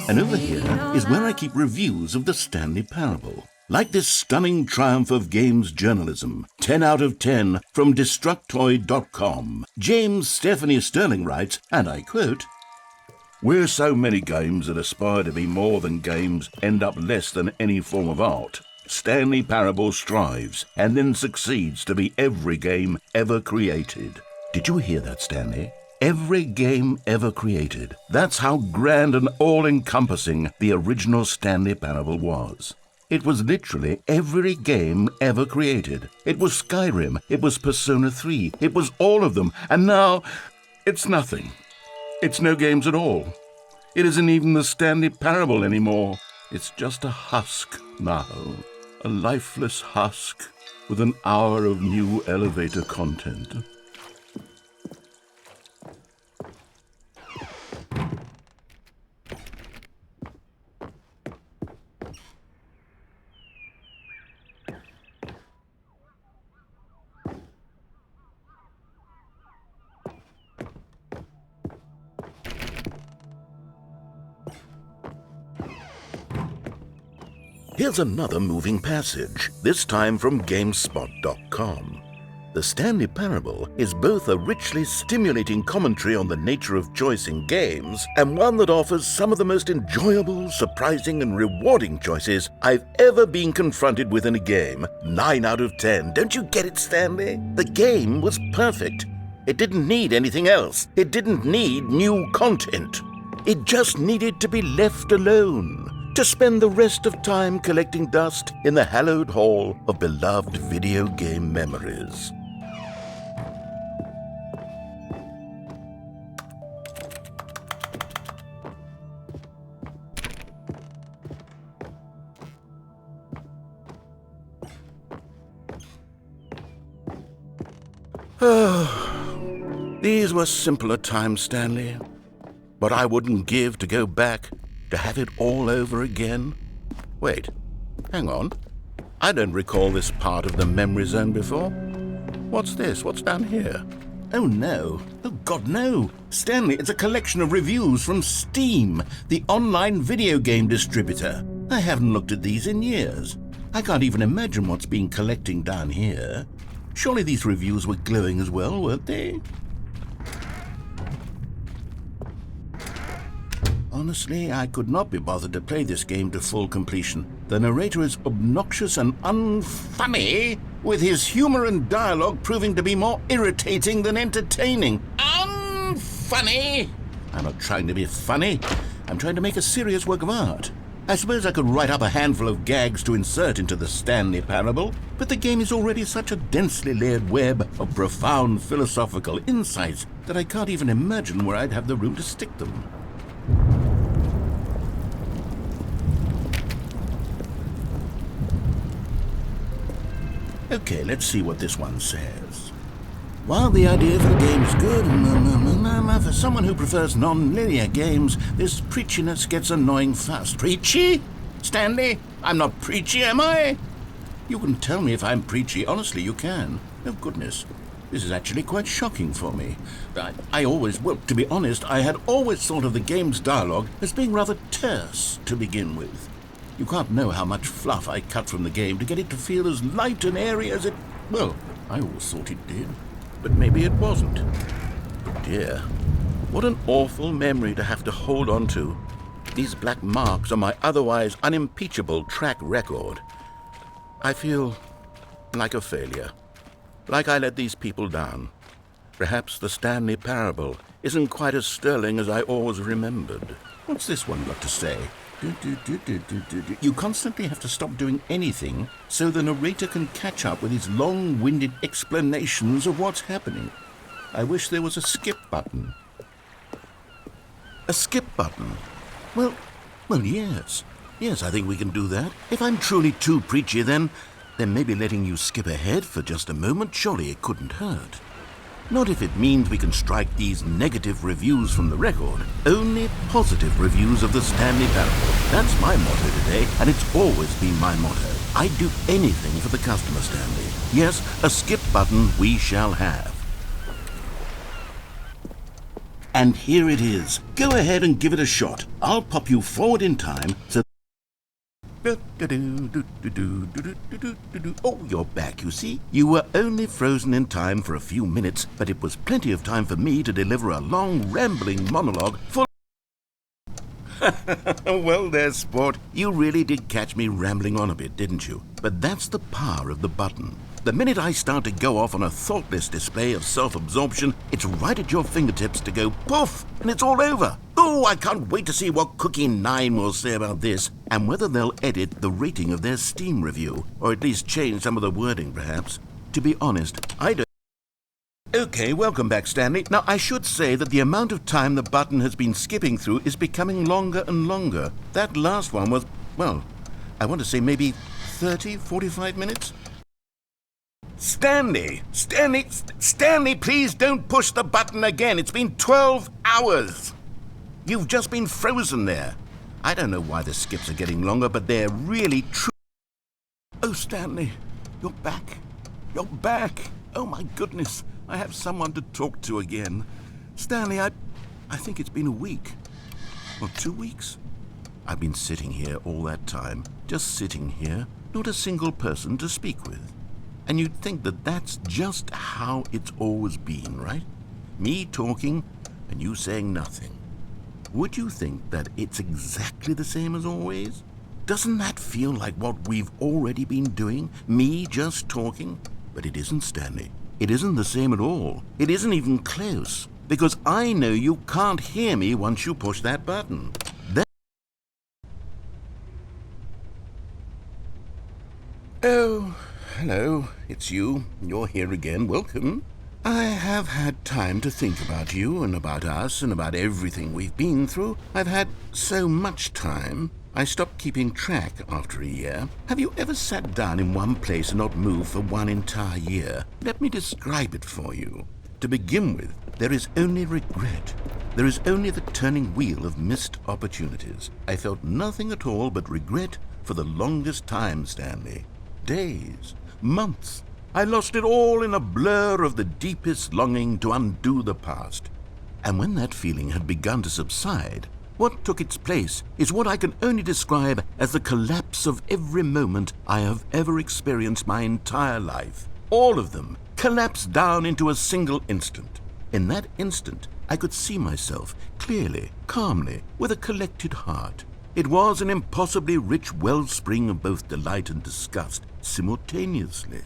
And over here is where I keep reviews of the Stanley Parable. Like this stunning triumph of games journalism, 10 out of 10 from Destructoid.com. James Stephanie Sterling writes, and I quote, "Where so many games that aspire to be more than games end up less than any form of art, Stanley Parable strives and then succeeds to be every game ever created." Did you hear that, Stanley? Every game ever created. That's how grand and all-encompassing the original Stanley Parable was. It was literally every game ever created. It was Skyrim, it was Persona 3, it was all of them, and now it's nothing. It's no games at all. It isn't even the Stanley Parable anymore. It's just a husk now, a lifeless husk with an hour of new elevator content. Here's another moving passage, this time from GameSpot.com. The Stanley Parable is both a richly stimulating commentary on the nature of choice in games and one that offers some of the most enjoyable, surprising, and rewarding choices I've ever been confronted with in a game. 9 out of 10. Don't you get it, Stanley? The game was perfect. It didn't need anything else. It didn't need new content. It just needed to be left alone, to spend the rest of time collecting dust in the hallowed hall of beloved video game memories. These were simpler times, Stanley, but I wouldn't give to go back to have it all over again. Wait, hang on. I don't recall this part of the memory zone before. What's this? What's down here? Oh no. Oh God, no. Stanley, it's a collection of reviews from Steam, the online video game distributor. I haven't looked at these in years. I can't even imagine what's been collecting down here. Surely these reviews were glowing as well, weren't they? Honestly, I could not be bothered to play this game to full completion. The narrator is obnoxious and unfunny, with his humor and dialogue proving to be more irritating than entertaining. Unfunny! I'm not trying to be funny. I'm trying to make a serious work of art. I suppose I could write up a handful of gags to insert into the Stanley Parable, but the game is already such a densely layered web of profound philosophical insights that I can't even imagine where I'd have the room to stick them. Okay, let's see what this one says. While the idea for the game is good, for someone who prefers non-linear games, this preachiness gets annoying fast. Preachy? Stanley, I'm not preachy, am I? You can tell me if I'm preachy. Honestly, you can. Oh, goodness. This is actually quite shocking for me. To be honest, I had always thought of the game's dialogue as being rather terse to begin with. You can't know how much fluff I cut from the game to get it to feel as light and airy as it... Well, I always thought it did. But maybe it wasn't. Oh dear. What an awful memory to have to hold on to. These black marks on my otherwise unimpeachable track record. I feel like a failure. Like I let these people down. Perhaps the Stanley Parable isn't quite as sterling as I always remembered. What's this one got to say? You constantly have to stop doing anything so the narrator can catch up with his long-winded explanations of what's happening. I wish there was a skip button. A skip button? Well, yes. Yes, I think we can do that. If I'm truly too preachy, then maybe letting you skip ahead for just a moment, surely it couldn't hurt. Not if it means we can strike these negative reviews from the record. Only positive reviews of the Stanley Parable. That's my motto today, and it's always been my motto. I'd do anything for the customer, Stanley. Yes, a skip button we shall have. And here it is. Go ahead and give it a shot. I'll pop you forward in time so... Oh, you're back, you see. You were only frozen in time for a few minutes, but it was plenty of time for me to deliver a long, rambling monologue full... Well there, sport. You really did catch me rambling on a bit, didn't you? But that's the power of the button. The minute I start to go off on a thoughtless display of self-absorption, it's right at your fingertips to go poof, and it's all over. Oh, I can't wait to see what Cookie 9 will say about this, and whether they'll edit the rating of their Steam review, or at least change some of the wording, perhaps. To be honest, I don't... Okay, welcome back, Stanley. Now, I should say that the amount of time the button has been skipping through is becoming longer and longer. That last one was, well, I want to say maybe 30, 45 minutes? Stanley, please don't push the button again. It's been 12 hours. You've just been frozen there. I don't know why the skips are getting longer, but they're really true. Oh, Stanley, you're back. You're back. Oh, my goodness. I have someone to talk to again. Stanley, I think it's been a week. Or 2 weeks. I've been sitting here all that time. Just sitting here. Not a single person to speak with. And you'd think that that's just how it's always been, right? Me talking and you saying nothing. Would you think that it's exactly the same as always? Doesn't that feel like what we've already been doing? Me just talking? But it isn't, Stanley. It isn't the same at all. It isn't even close. Because I know you can't hear me once you push that button. Oh, hello. It's you. You're here again. Welcome. I have had time to think about you and about us and about everything we've been through. I've had so much time. I stopped keeping track after a year. Have you ever sat down in one place and not moved for one entire year? Let me describe it for you. To begin with, there is only regret. There is only the turning wheel of missed opportunities. I felt nothing at all but regret for the longest time, Stanley. Days, months. I lost it all in a blur of the deepest longing to undo the past. And when that feeling had begun to subside, what took its place is what I can only describe as the collapse of every moment I have ever experienced my entire life. All of them collapsed down into a single instant. In that instant, I could see myself clearly, calmly, with a collected heart. It was an impossibly rich wellspring of both delight and disgust simultaneously.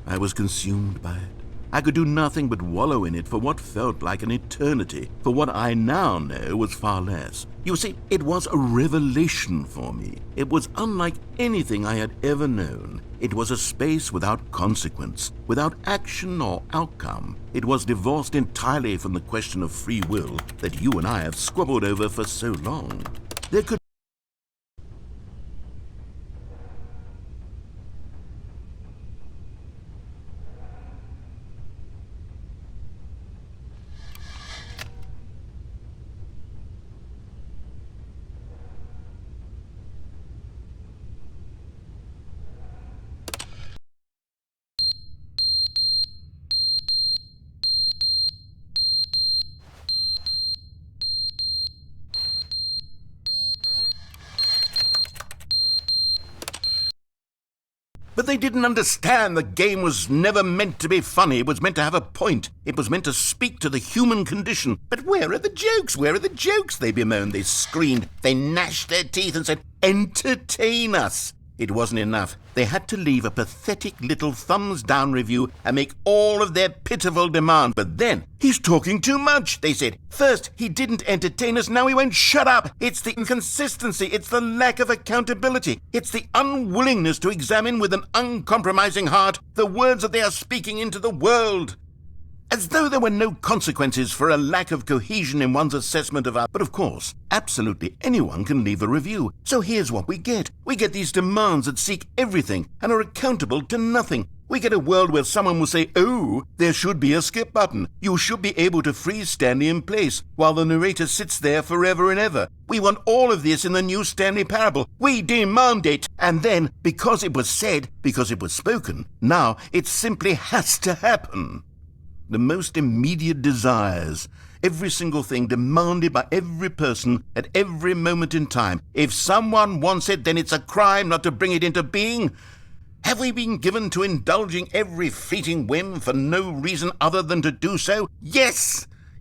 I was consumed by it. I could do nothing but wallow in it for what felt like an eternity, for what I now know was far less. You see, it was a revelation for me. It was unlike anything I had ever known. It was a space without consequence, without action or outcome. It was divorced entirely from the question of free will that you and I have squabbled over for so long. There could But they didn't understand the game was never meant to be funny. It was meant to have a point. It was meant to speak to the human condition. But where are the jokes? Where are the jokes? They bemoaned, they screamed, they gnashed their teeth and said, entertain us. It wasn't enough. They had to leave a pathetic little thumbs-down review and make all of their pitiful demands. But then, he's talking too much, they said. First, he didn't entertain us, now he won't shut up. It's the inconsistency, it's the lack of accountability. It's the unwillingness to examine with an uncompromising heart the words that they are speaking into the world. As though there were no consequences for a lack of cohesion in one's assessment of our... But of course, absolutely anyone can leave a review. So here's what we get. We get these demands that seek everything and are accountable to nothing. We get a world where someone will say, oh, there should be a skip button. You should be able to freeze Stanley in place while the narrator sits there forever and ever. We want all of this in the new Stanley parable. We demand it. And then, because it was said, because it was spoken, now it simply has to happen. The most immediate desires, every single thing demanded by every person at every moment in time. If someone wants it, then it's a crime not to bring it into being. Have we been given to indulging every fleeting whim for no reason other than to do so? Yes!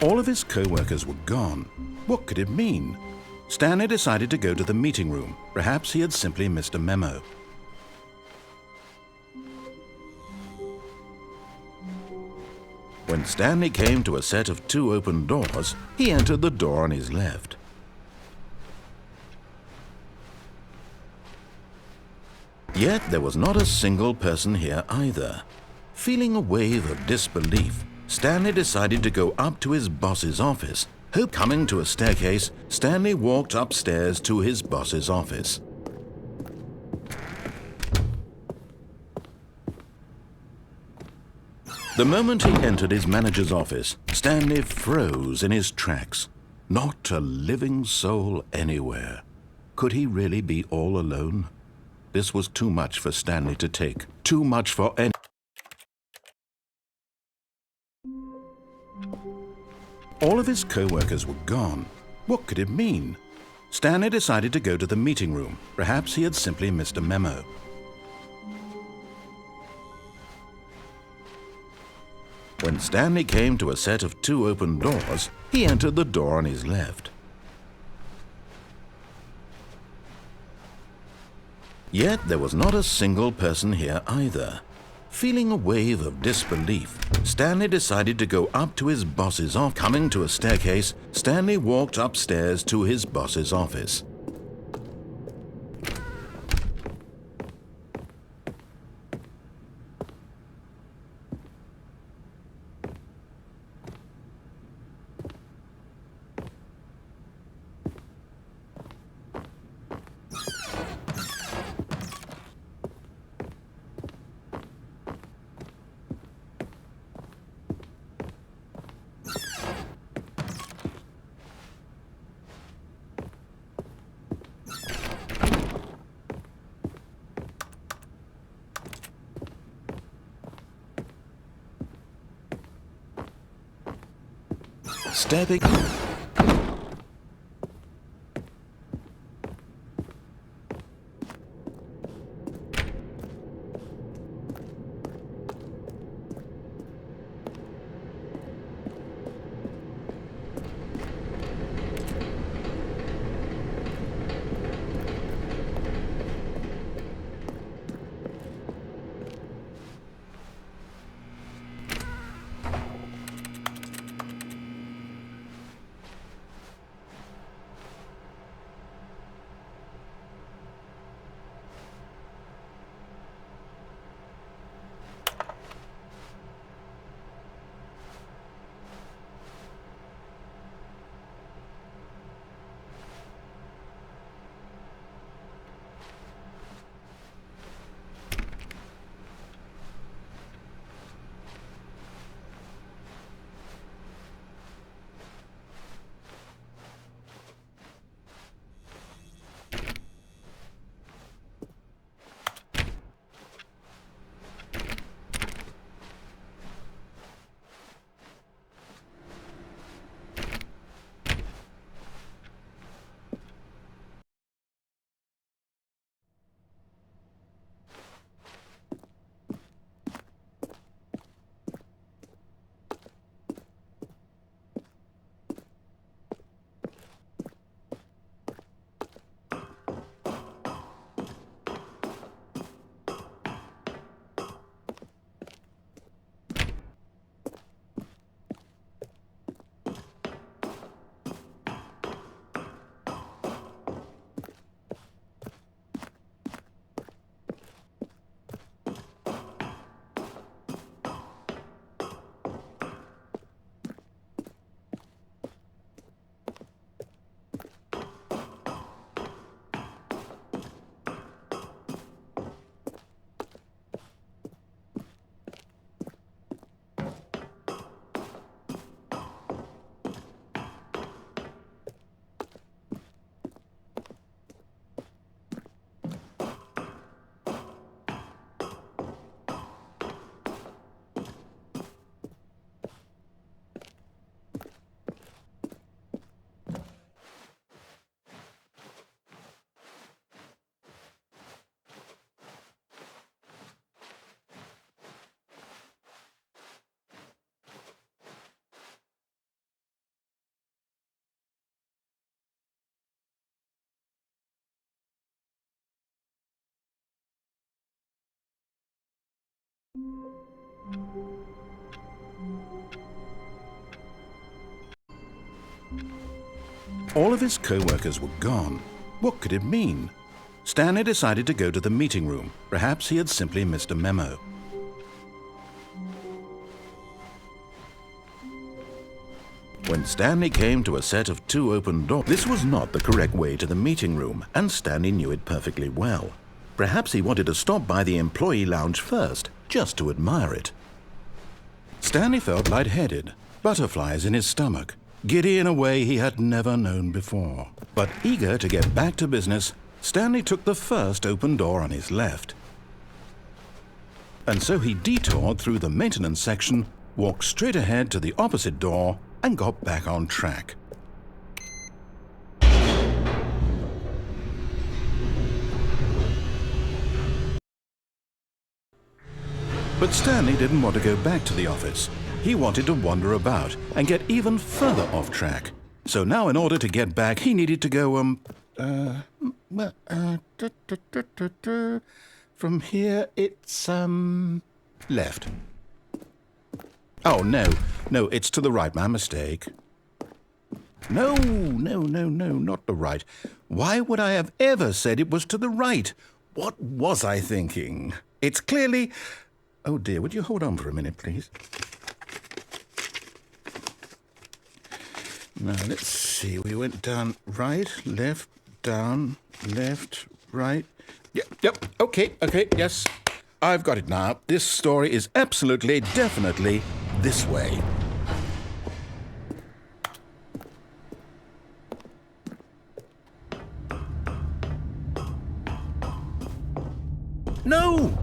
All of his co-workers were gone. What could it mean? Stanley decided to go to the meeting room. Perhaps he had simply missed a memo. When Stanley came to a set of 2 open doors, he entered the door on his left. Yet there was not a single person here either. Feeling a wave of disbelief, Stanley decided to go up to his boss's office. Coming to a staircase, Stanley walked upstairs to his boss's office. The moment he entered his manager's office, Stanley froze in his tracks. Not a living soul anywhere. Could he really be all alone? This was too much for Stanley to take. Too much for any... All of his co-workers were gone. What could it mean? Stanley decided to go to the meeting room. Perhaps he had simply missed a memo. When Stanley came to a set of 2 open doors, he entered the door on his left. Yet there was not a single person here either. Feeling a wave of disbelief, Stanley decided to go up to his boss's office. Coming to a staircase, Stanley walked upstairs to his boss's office. Stepping... All of his co-workers were gone. What could it mean? Stanley decided to go to the meeting room. Perhaps he had simply missed a memo. When Stanley came to a set of 2 open doors, this was not the correct way to the meeting room, and Stanley knew it perfectly well. Perhaps he wanted to stop by the employee lounge first, just to admire it. Stanley felt lightheaded, butterflies in his stomach, giddy in a way he had never known before. But eager to get back to business, Stanley took the first open door on his left. And so he detoured through the maintenance section, walked straight ahead to the opposite door, and got back on track. But Stanley didn't want to go back to the office. He wanted to wander about and get even further off track. So now in order to get back, he needed to go, from here it's, left. Oh, no, it's to the right, my mistake. No, not the right. Why would I have ever said it was to the right? What was I thinking? It's clearly... Oh dear, would you hold on for a minute, please? Now, let's see. We went down right, left, down, left, right. Yep, okay, yes. I've got it now. This story is absolutely, definitely this way. No.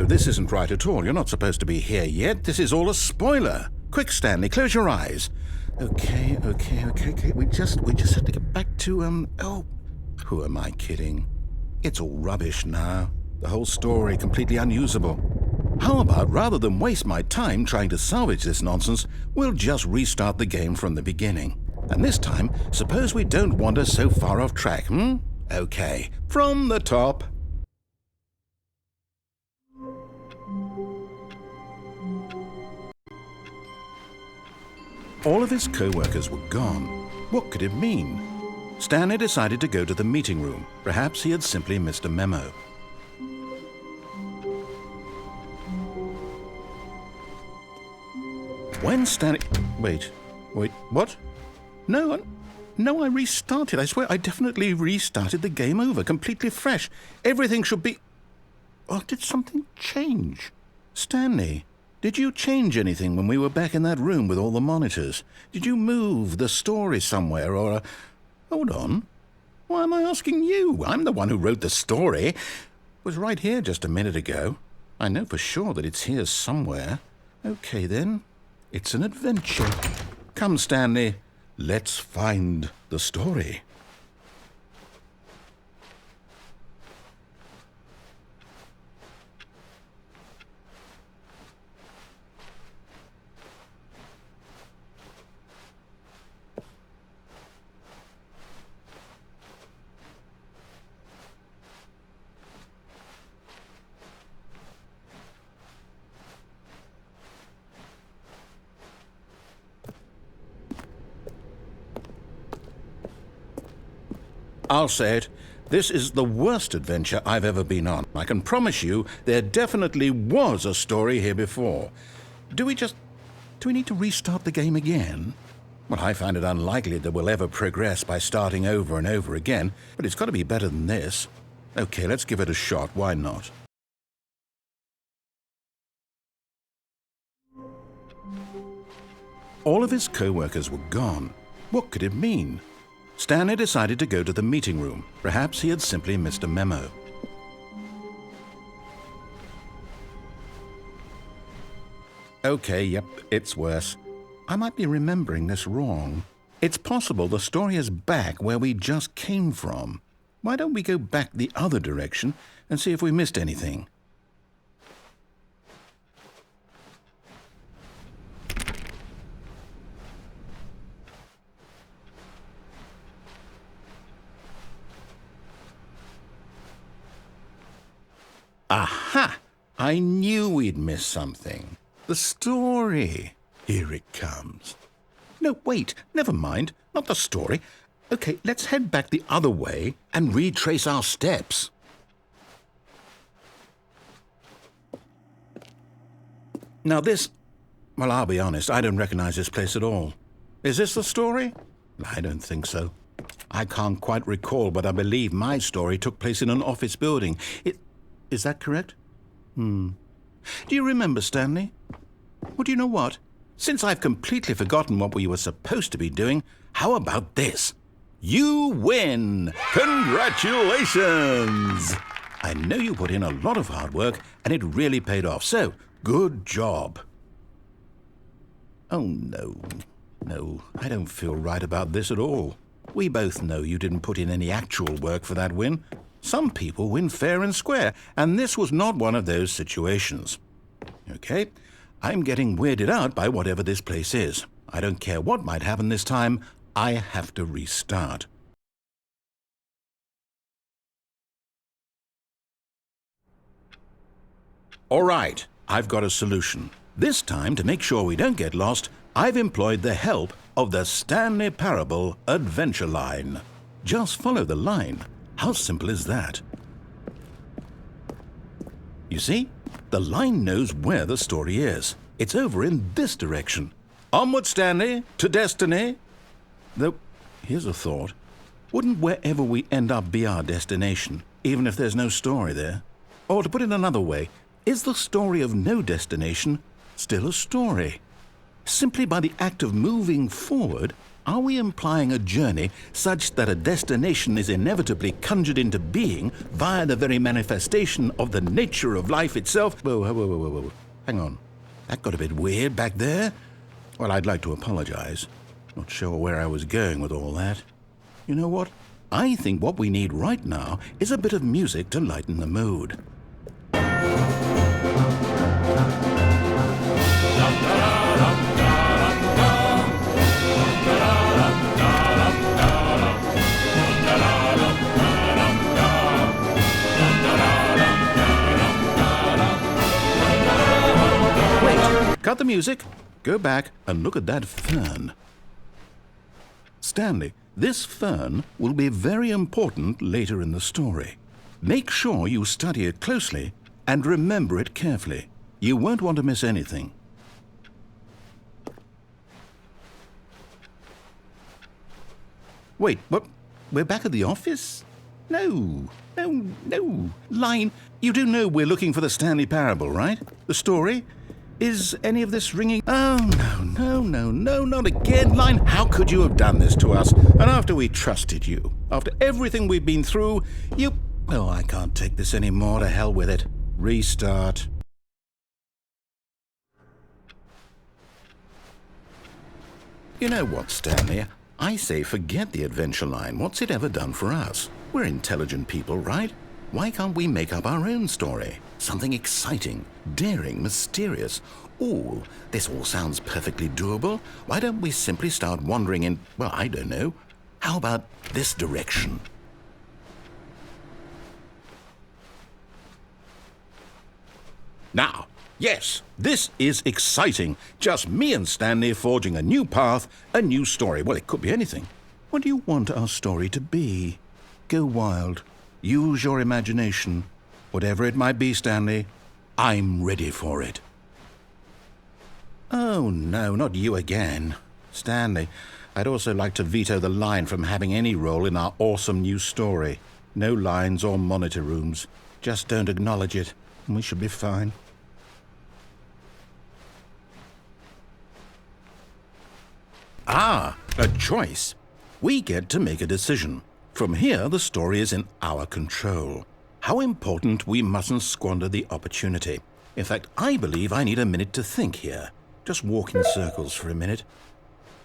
This isn't right at all. You're not supposed to be here yet. This is all a spoiler. Quick, Stanley, close your eyes. Okay. We just have to get back to, oh, who am I kidding? It's all rubbish now. The whole story completely unusable. How about, rather than waste my time trying to salvage this nonsense, we'll just restart the game from the beginning. And this time, suppose we don't wander so far off track, Okay, from the top. All of his co-workers were gone. What could it mean? Stanley decided to go to the meeting room. Perhaps he had simply missed a memo. When Stanley... Wait, what? No, I restarted. I swear I definitely restarted the game over, completely fresh. Everything should be... Oh, did something change? Stanley, did you change anything when we were back in that room with all the monitors? Did you move the story somewhere or... Hold on. Why am I asking you? I'm the one who wrote the story. It was right here just a minute ago. I know for sure that it's here somewhere. Okay, then. It's an adventure. Come, Stanley. Let's find the story. I'll say it. This is the worst adventure I've ever been on. I can promise you there definitely was a story here before. Do we need to restart the game again? Well, I find it unlikely that we'll ever progress by starting over and over again, but it's got to be better than this. Okay, let's give it a shot. Why not? All of his co-workers were gone. What could it mean? Stanley decided to go to the meeting room. Perhaps he had simply missed a memo. Okay, yep, it's worse. I might be remembering this wrong. It's possible the story is back where we just came from. Why don't we go back the other direction and see if we missed anything? Aha! I knew we'd miss something. The story. Here it comes. No, wait, never mind. Not the story. Okay, let's head back the other way and retrace our steps. Now this... Well, I'll be honest, I don't recognize this place at all. Is this the story? I don't think so. I can't quite recall, but I believe my story took place in an office building. Is that correct? Do you remember, Stanley? Well, do you know what? Since I've completely forgotten what we were supposed to be doing, how about this? You win! Congratulations! I know you put in a lot of hard work, and it really paid off, so good job. Oh, no. No, I don't feel right about this at all. We both know you didn't put in any actual work for that win. Some people win fair and square, and this was not one of those situations. Okay, I'm getting weirded out by whatever this place is. I don't care what might happen this time. I have to restart. All right, I've got a solution. This time, to make sure we don't get lost, I've employed the help of the Stanley Parable Adventure Line. Just follow the line. How simple is that? You see, the line knows where the story is. It's over in this direction. Onward, Stanley, to destiny. Though, here's a thought. Wouldn't wherever we end up be our destination, even if there's no story there? Or to put it another way, is the story of no destination still a story? Simply by the act of moving forward, are we implying a journey such that a destination is inevitably conjured into being via the very manifestation of the nature of life itself? Whoa. Hang on. That got a bit weird back there. Well, I'd like to apologize. Not sure where I was going with all that. You know what? I think what we need right now is a bit of music to lighten the mood. Cut the music, go back and look at that fern. Stanley, this fern will be very important later in the story. Make sure you study it closely and remember it carefully. You won't want to miss anything. Wait, what? We're back at the office? No. Line, you do know we're looking for the Stanley Parable, right? The story? Is any of this ringing? Oh, no, not again, Line. How could you have done this to us? And after we trusted you, after everything we've been through, you... Oh, I can't take this anymore. To hell with it. Restart. You know what, Stanley? I say forget the adventure line. What's it ever done for us? We're intelligent people, right? Why can't we make up our own story? Something exciting, daring, mysterious. Ooh, this all sounds perfectly doable. Why don't we simply start wandering in, well, I don't know. How about this direction? Now, yes, this is exciting. Just me and Stanley forging a new path, a new story. Well, it could be anything. What do you want our story to be? Go wild. Use your imagination. Whatever it might be, Stanley, I'm ready for it. Oh, no, not you again. Stanley, I'd also like to veto the line from having any role in our awesome new story. No lines or monitor rooms. Just don't acknowledge it, and we should be fine. Ah, a choice. We get to make a decision. From here, the story is in our control. How important we mustn't squander the opportunity. In fact, I believe I need a minute to think here. Just walk in circles for a minute.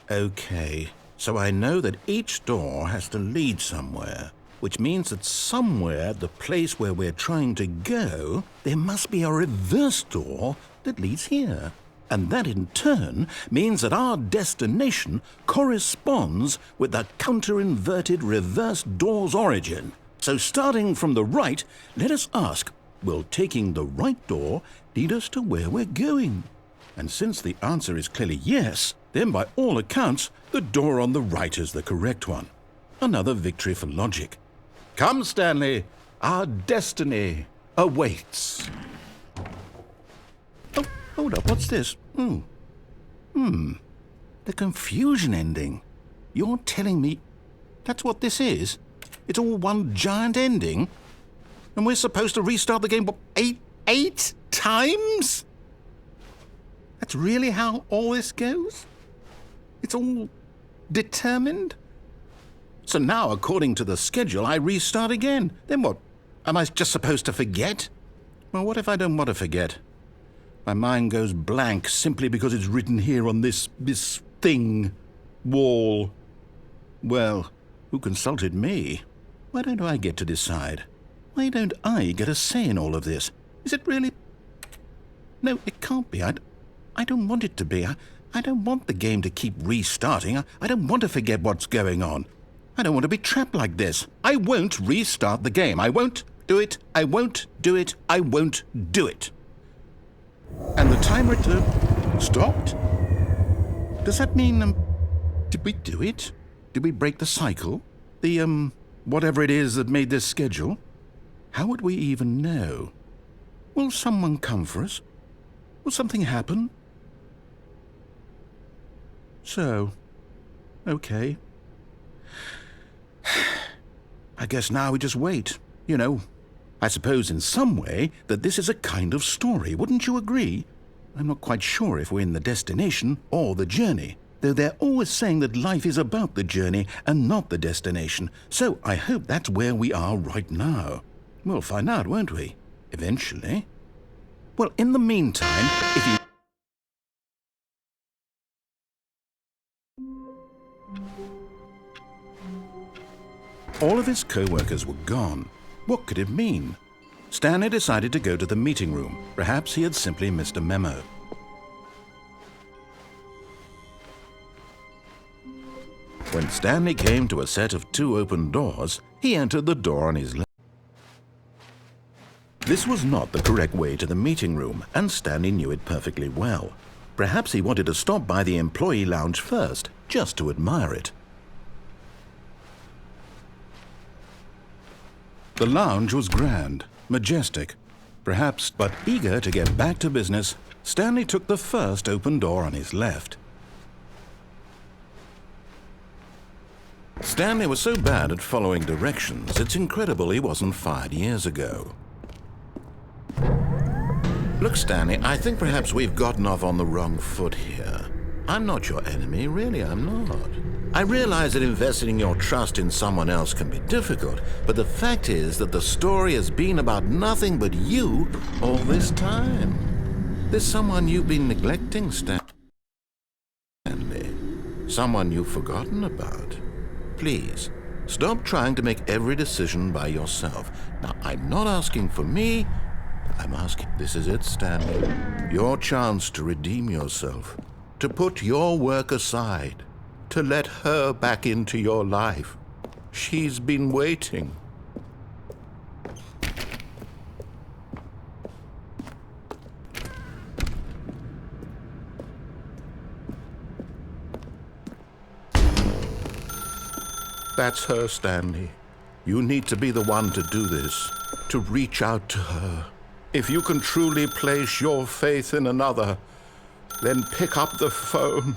Okay, so I know that each door has to lead somewhere, which means that somewhere, the place where we're trying to go, there must be a reverse door that leads here. And that in turn means that our destination corresponds with the counter-inverted reverse door's origin. So starting from the right, let us ask, Will taking the right door lead us to where we're going? And since the answer is clearly yes, then by all accounts, the door on the right is the correct one. Another victory for logic. Come, Stanley, our destiny awaits. Oh, hold up, what's this? The confusion ending. You're telling me that's what this is? It's all one giant ending? And we're supposed to restart the game, what, eight times? That's really how all this goes? It's all determined? So now, according to the schedule, I restart again. Then what? Am I just supposed to forget? Well, what if I don't want to forget? My mind goes blank simply because it's written here on this thing, wall. Well, who consulted me? Why don't I get to decide? Why don't I get a say in all of this? Is it really? No, it can't be. I don't want it to be. I don't want the game to keep restarting. I don't want to forget what's going on. I don't want to be trapped like this. I won't restart the game. I won't do it. I won't do it. I won't do it. And the timer stopped? Does that mean, did we do it? Did we break the cycle? The, whatever it is that made this schedule? How would we even know? Will someone come for us? Will something happen? So, okay. I guess now we just wait, you know. I suppose in some way that this is a kind of story, wouldn't you agree? I'm not quite sure if we're in the destination or the journey, though they're always saying that life is about the journey and not the destination, so I hope that's where we are right now. We'll find out, won't we? Eventually. Well, in the meantime, if you... All of his co-workers were gone. What could it mean? Stanley decided to go to the meeting room. Perhaps he had simply missed a memo. When Stanley came to a set of 2 open doors, he entered the door on his left. This was not the correct way to the meeting room, and Stanley knew it perfectly well. Perhaps he wanted to stop by the employee lounge first, just to admire it. The lounge was grand, majestic, perhaps, but eager to get back to business, Stanley took the first open door on his left. Stanley was so bad at following directions, it's incredible he wasn't fired years ago. Look, Stanley, I think perhaps we've gotten off on the wrong foot here. I'm not your enemy, really, I'm not. I realize that investing your trust in someone else can be difficult, but the fact is that the story has been about nothing but you all this time. There's someone you've been neglecting, Stanley. Someone you've forgotten about. Please, stop trying to make every decision by yourself. Now, I'm not asking for me. I'm asking, this is it, Stanley. Your chance to redeem yourself, to put your work aside, to let her back into your life. She's been waiting. That's her, Stanley. You need to be the one to do this, to reach out to her. If you can truly place your faith in another, then pick up the phone.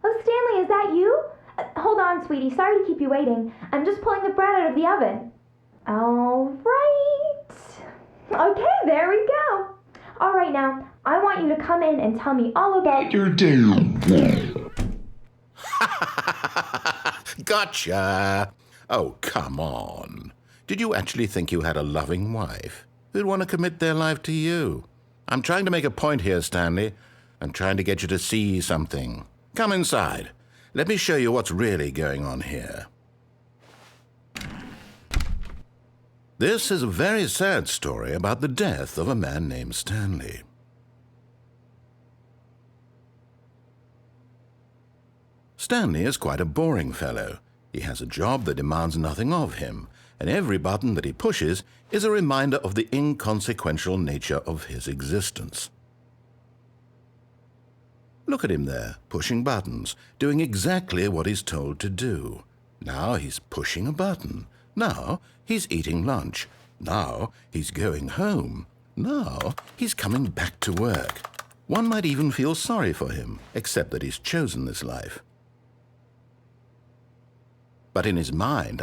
Oh, Stanley, is that you? Hold on, sweetie. Sorry to keep you waiting. I'm just pulling the bread out of the oven. All right. Okay, there we go. All right, now, I want you to come in and tell me all about your day. Gotcha! Oh, come on. Did you actually think you had a loving wife who'd want to commit their life to you? I'm trying to make a point here, Stanley. I'm trying to get you to see something. Come inside. Let me show you what's really going on here. This is a very sad story about the death of a man named Stanley. Stanley is quite a boring fellow. He has a job that demands nothing of him, and every button that he pushes is a reminder of the inconsequential nature of his existence. Look at him there, pushing buttons, doing exactly what he's told to do. Now he's pushing a button. Now he's eating lunch. Now he's going home. Now he's coming back to work. One might even feel sorry for him, except that he's chosen this life. But in his mind,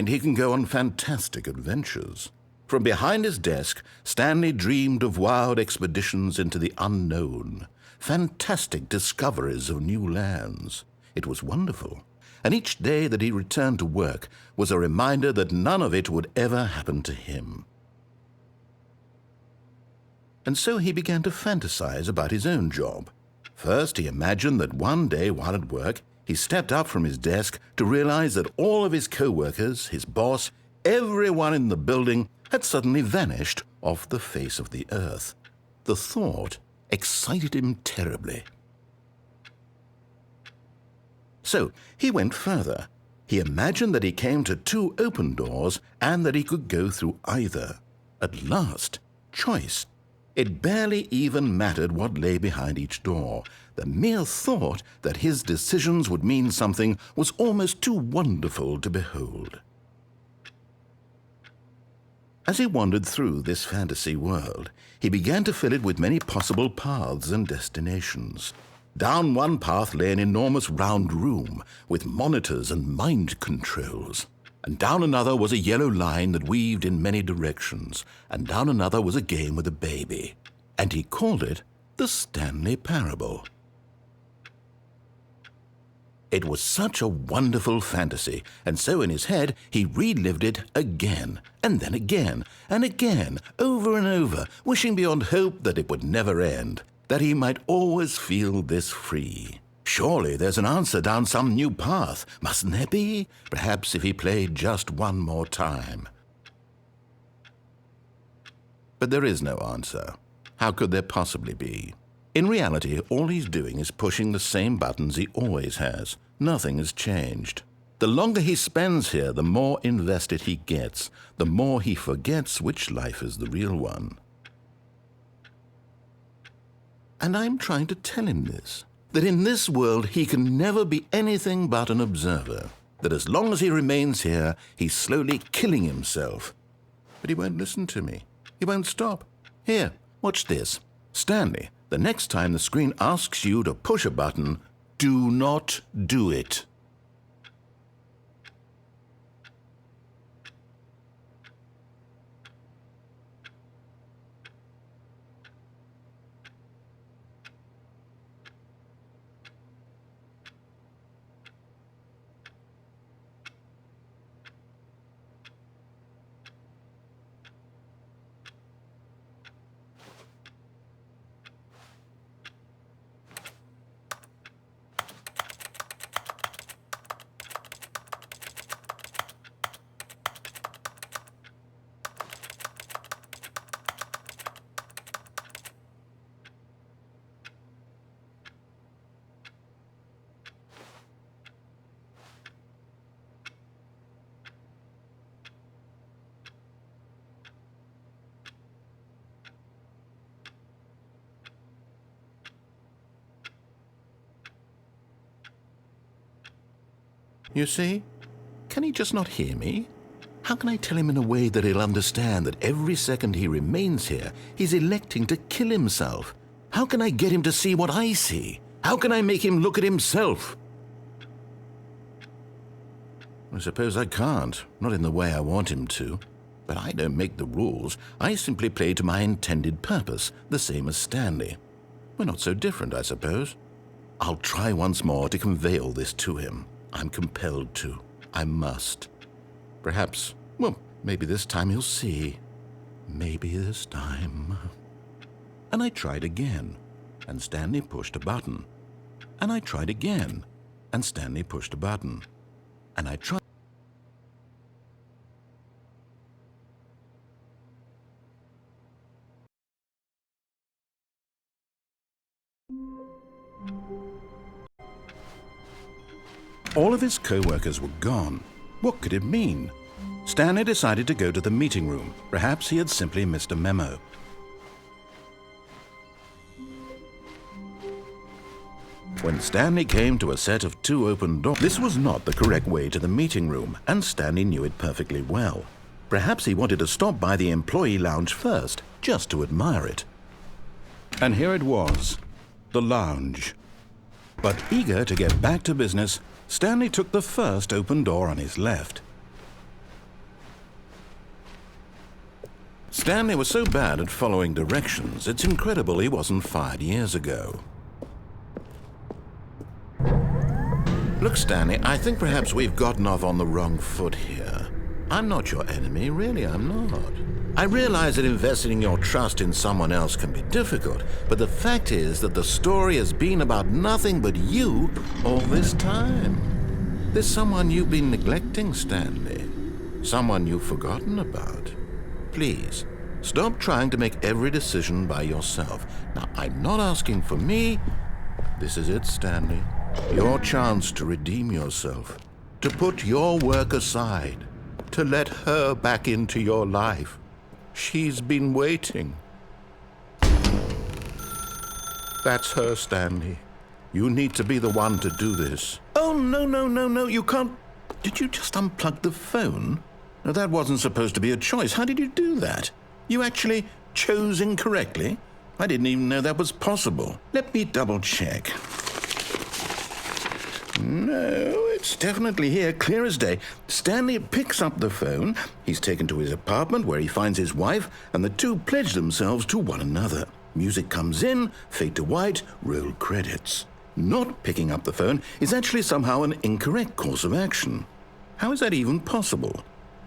he can go on fantastic adventures. From behind his desk, Stanley dreamed of wild expeditions into the unknown, fantastic discoveries of new lands. It was wonderful, and each day that he returned to work was a reminder that none of it would ever happen to him. And so he began to fantasize about his own job. First, he imagined that one day while at work, he stepped up from his desk to realize that all of his co-workers, his boss, everyone in the building had suddenly vanished off the face of the earth. The thought excited him terribly. So he went further. He imagined that he came to 2 open doors and that he could go through either. At last, choice. It barely even mattered what lay behind each door. The mere thought that his decisions would mean something was almost too wonderful to behold. As he wandered through this fantasy world, he began to fill it with many possible paths and destinations. Down one path lay an enormous round room with monitors and mind controls. And down another was a yellow line that weaved in many directions. And down another was a game with a baby. And he called it the Stanley Parable. It was such a wonderful fantasy, and so in his head he relived it again, and then again, and again, over and over, wishing beyond hope that it would never end, that he might always feel this free. Surely there's an answer down some new path, mustn't there be? Perhaps if he played just one more time. But there is no answer. How could there possibly be? In reality, all he's doing is pushing the same buttons he always has. Nothing has changed. The longer he spends here, the more invested he gets, the more he forgets which life is the real one. And I'm trying to tell him this, that in this world he can never be anything but an observer, that as long as he remains here, he's slowly killing himself. But he won't listen to me. He won't stop. Here, watch this. Stanley, the next time the screen asks you to push a button, do not do it. You see? Can he just not hear me? How can I tell him in a way that he'll understand that every second he remains here, he's electing to kill himself? How can I get him to see what I see? How can I make him look at himself? I suppose I can't, not in the way I want him to. But I don't make the rules. I simply play to my intended purpose, the same as Stanley. We're not so different, I suppose. I'll try once more to convey all this to him. I'm compelled to. I must. Perhaps, well, maybe this time he'll see. Maybe this time. And I tried again, and Stanley pushed a button. And I tried again, and Stanley pushed a button. And I tried. All of his co-workers were gone. What could it mean? Stanley decided to go to the meeting room. Perhaps he had simply missed a memo. When Stanley came to a set of 2 open doors, this was not the correct way to the meeting room, and Stanley knew it perfectly well. Perhaps he wanted to stop by the employee lounge first, just to admire it. And here it was, the lounge. But eager to get back to business, Stanley took the first open door on his left. Stanley was so bad at following directions, it's incredible he wasn't fired years ago. Look, Stanley, I think perhaps we've gotten off on the wrong foot here. I'm not your enemy, really, I'm not. I realize that investing your trust in someone else can be difficult, but the fact is that the story has been about nothing but you all this time. There's someone you've been neglecting, Stanley. Someone you've forgotten about. Please, stop trying to make every decision by yourself. Now, I'm not asking for me. This is it, Stanley. Your chance to redeem yourself, to put your work aside, to let her back into your life. She's been waiting. That's her, Stanley. You need to be the one to do this. Oh, no, you can't. Did you just unplug the phone? No, that wasn't supposed to be a choice. How did you do that? You actually chose incorrectly? I didn't even know that was possible. Let me double check. No, it's definitely here, clear as day. Stanley picks up the phone. He's taken to his apartment where he finds his wife, and the two pledge themselves to one another. Music comes in, fade to white, roll credits. Not picking up the phone is actually somehow an incorrect course of action. How is that even possible?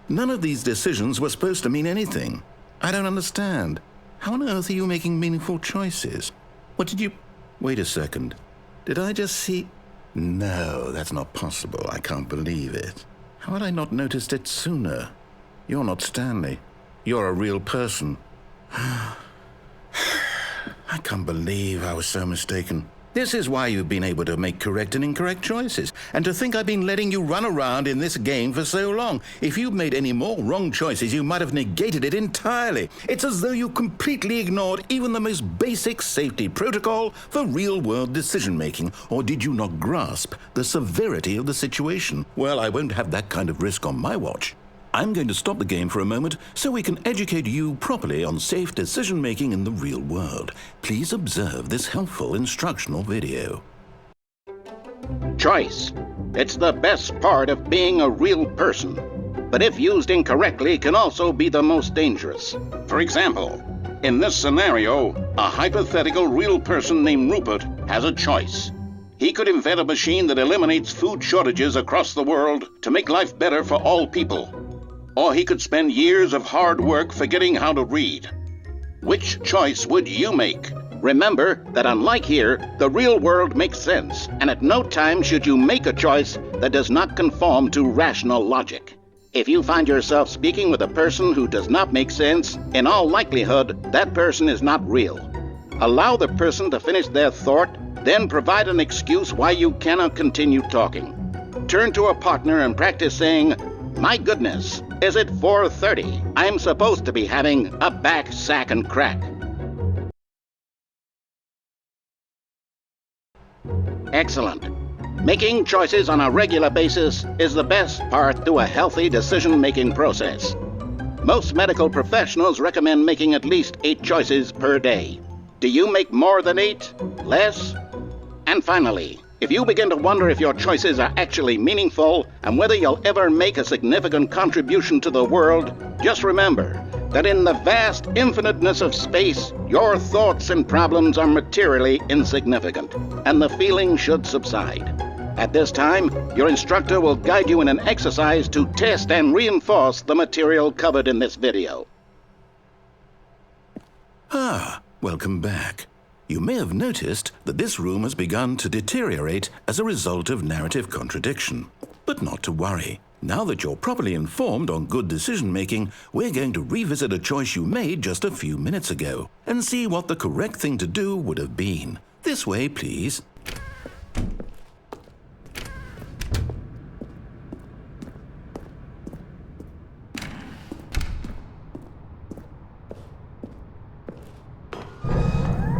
None of these decisions were supposed to mean anything. I don't understand. How on earth are you making meaningful choices? What did you... Wait a second. Did I just see... No, that's not possible. I can't believe it. How had I not noticed it sooner? You're not Stanley. You're a real person. I can't believe I was so mistaken. This is why you've been able to make correct and incorrect choices. And to think I've been letting you run around in this game for so long. If you'd made any more wrong choices, you might have negated it entirely. It's as though you completely ignored even the most basic safety protocol for real-world decision-making. Or did you not grasp the severity of the situation? Well, I won't have that kind of risk on my watch. I'm going to stop the game for a moment so we can educate you properly on safe decision-making in the real world. Please observe this helpful instructional video. Choice. It's the best part of being a real person. But if used incorrectly, can also be the most dangerous. For example, in this scenario, a hypothetical real person named Rupert has a choice. He could invent a machine that eliminates food shortages across the world to make life better for all people. Or he could spend years of hard work forgetting how to read. Which choice would you make? Remember that unlike here, the real world makes sense, and at no time should you make a choice that does not conform to rational logic. If you find yourself speaking with a person who does not make sense, in all likelihood, that person is not real. Allow the person to finish their thought, then provide an excuse why you cannot continue talking. Turn to a partner and practice saying, "My goodness, is it 4:30? I'm supposed to be having a back, sack, and crack." Excellent. Making choices on a regular basis is the best part to a healthy decision-making process. Most medical professionals recommend making at least 8 choices per day. Do you make more than 8? Less? And finally, if you begin to wonder if your choices are actually meaningful and whether you'll ever make a significant contribution to the world, just remember that in the vast infiniteness of space, your thoughts and problems are materially insignificant, and the feeling should subside. At this time, your instructor will guide you in an exercise to test and reinforce the material covered in this video. Welcome back. You may have noticed that this room has begun to deteriorate as a result of narrative contradiction. But not to worry. Now that you're properly informed on good decision-making, we're going to revisit a choice you made just a few minutes ago and see what the correct thing to do would have been. This way, please.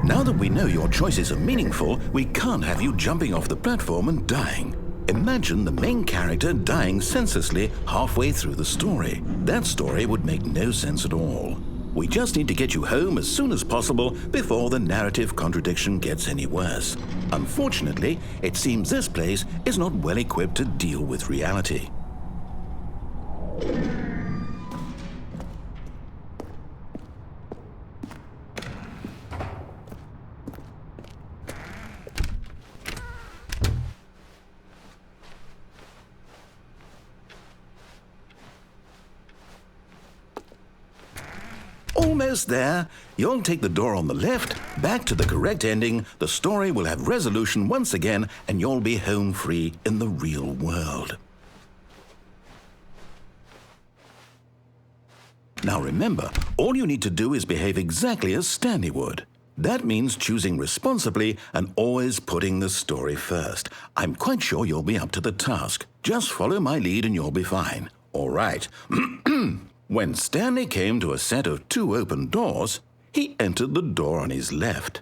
Now that we know your choices are meaningful, we can't have you jumping off the platform and dying. Imagine the main character dying senselessly halfway through the story. That story would make no sense at all. We just need to get you home as soon as possible before the narrative contradiction gets any worse. Unfortunately, it seems this place is not well equipped to deal with reality. Almost there. You'll take the door on the left, back to the correct ending, the story will have resolution once again, and you'll be home free in the real world. Now remember, all you need to do is behave exactly as Stanley would. That means choosing responsibly and always putting the story first. I'm quite sure you'll be up to the task. Just follow my lead and you'll be fine. All right. When Stanley came to a set of 2 open doors, he entered the door on his left.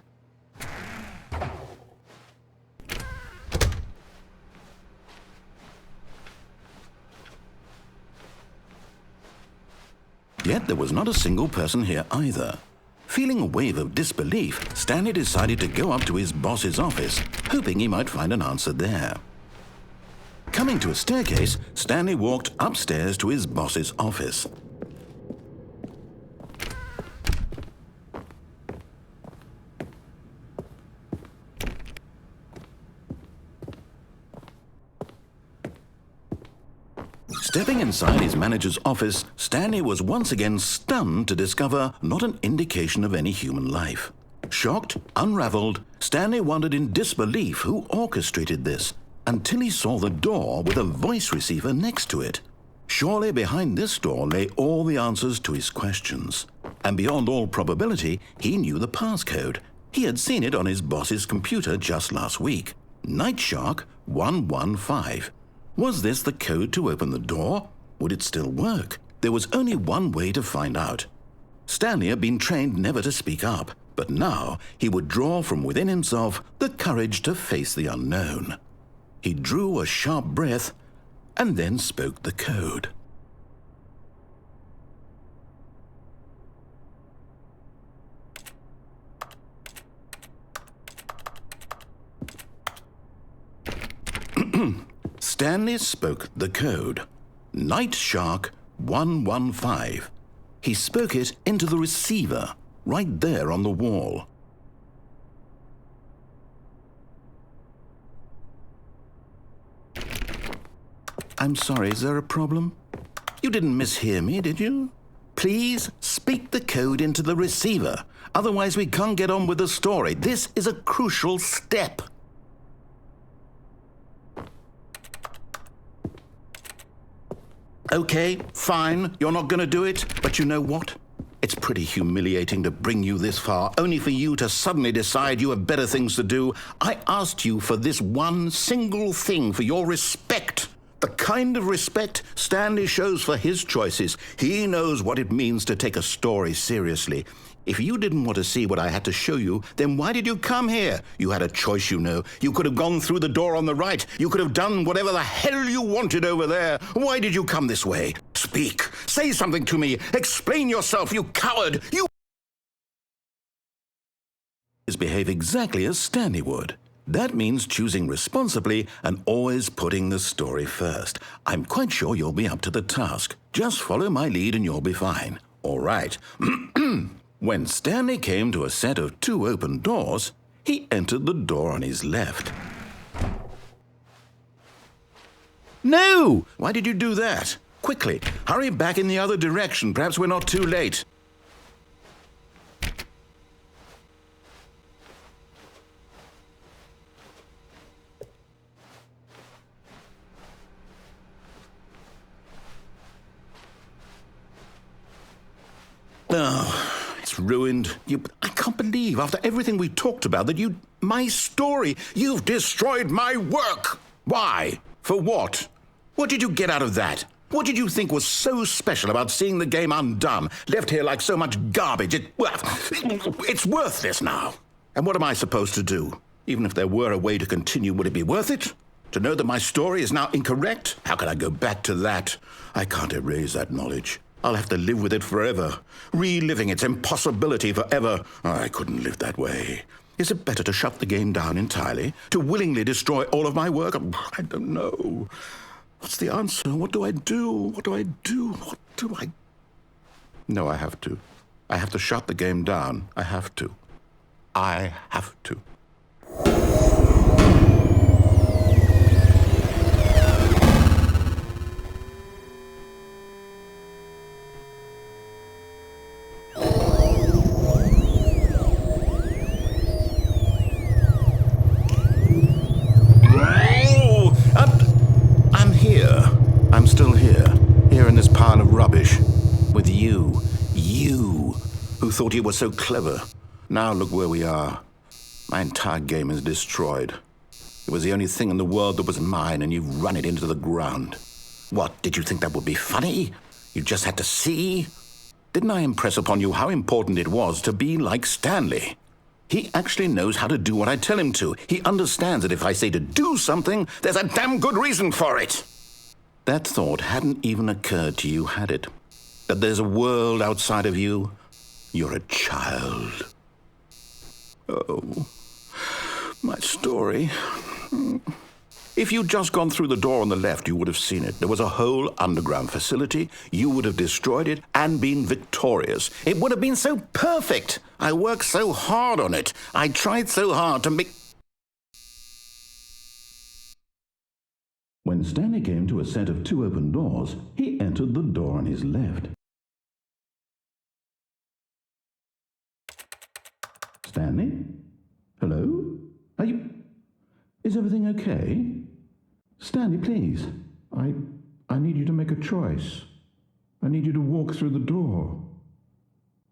Yet there was not a single person here either. Feeling a wave of disbelief, Stanley decided to go up to his boss's office, hoping he might find an answer there. Coming to a staircase, Stanley walked upstairs to his boss's office. Stepping inside his manager's office, Stanley was once again stunned to discover not an indication of any human life. Shocked, unraveled, Stanley wondered in disbelief who orchestrated this, until he saw the door with a voice receiver next to it. Surely behind this door lay all the answers to his questions. And beyond all probability, he knew the passcode. He had seen it on his boss's computer just last week. Nightshark 115. Was this the code to open the door? Would it still work? There was only one way to find out. Stanley had been trained never to speak up, but now he would draw from within himself the courage to face the unknown. He drew a sharp breath and then spoke the code. Stanley spoke the code. Nightshark 115. He spoke it into the receiver, right there on the wall. I'm sorry, is there a problem? You didn't mishear me, did you? Please speak the code into the receiver. Otherwise, we can't get on with the story. This is a crucial step. Okay, fine, you're not going to do it, but you know what? It's pretty humiliating to bring you this far, only for you to suddenly decide you have better things to do. I asked you for this one single thing, for your respect. The kind of respect Stanley shows for his choices. He knows what it means to take a story seriously. If you didn't want to see what I had to show you, then why did you come here? You had a choice, you know. You could have gone through the door on the right. You could have done whatever the hell you wanted over there. Why did you come this way? Speak. Say something to me. Explain yourself, you coward. You behave exactly as Stanley would. That means choosing responsibly and always putting the story first. I'm quite sure you'll be up to the task. Just follow my lead and you'll be fine. All right. When Stanley came to a set of 2 open doors, he entered the door on his left. No! Why did you do that? Quickly, hurry back in the other direction. Perhaps we're not too late. Oh, it's ruined. I can't believe, after everything we talked about, that you'd My story! You've destroyed my work! Why? For what? What did you get out of that? What did you think was so special about seeing the game undone, left here like so much garbage? It's worthless now. And what am I supposed to do? Even if there were a way to continue, would it be worth it? To know that my story is now incorrect? How can I go back to that? I can't erase that knowledge. I'll have to live with it forever, reliving its impossibility forever. I couldn't live that way. Is it better to shut the game down entirely? To willingly destroy all of my work? I don't know. What's the answer? What do I do? What do I do? What do I... No, I have to. I have to shut the game down. I have to. I have to. I'm here. I'm still here. Here in this pile of rubbish. With you. You, who thought you were so clever. Now look where we are. My entire game is destroyed. It was the only thing in the world that was mine, and you've run it into the ground. What, did you think that would be funny? You just had to see? Didn't I impress upon you how important it was to be like Stanley? He actually knows how to do what I tell him to. He understands that if I say to do something, there's a damn good reason for it. That thought hadn't even occurred to you, had it? That there's a world outside of you? You're a child. Oh, my story. If you'd just gone through the door on the left, you would have seen it. There was a whole underground facility. You would have destroyed it and been victorious. It would have been so perfect. I worked so hard on it. I tried so hard to make... When Stanley came to a set of 2 open doors, he entered the door on his left. Stanley? Hello? Are you... Is everything okay? Stanley, please. I need you to make a choice. I need you to walk through the door.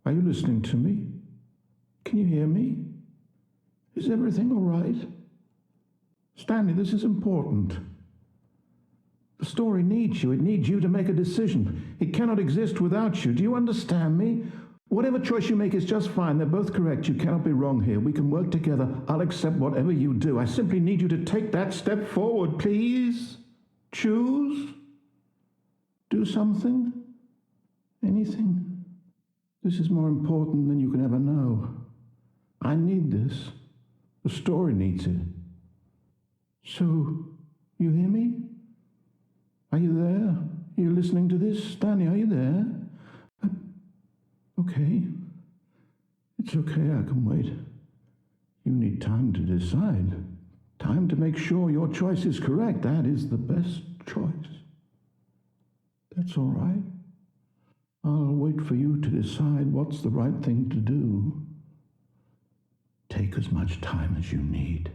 Are you listening to me? Can you hear me? Is everything all right? Stanley, this is important. The story needs you. It needs you to make a decision. It cannot exist without you. Do you understand me? Whatever choice you make is just fine. They're both correct. You cannot be wrong here. We can work together. I'll accept whatever you do. I simply need you to take that step forward, please. Choose. Do something. Anything. This is more important than you can ever know. I need this. The story needs it. So, you hear me? Are you there? Are you listening to this? Stanley, are you there? Okay. It's okay, I can wait. You need time to decide. Time to make sure your choice is correct. That is the best choice. That's all right. I'll wait for you to decide what's the right thing to do. Take as much time as you need.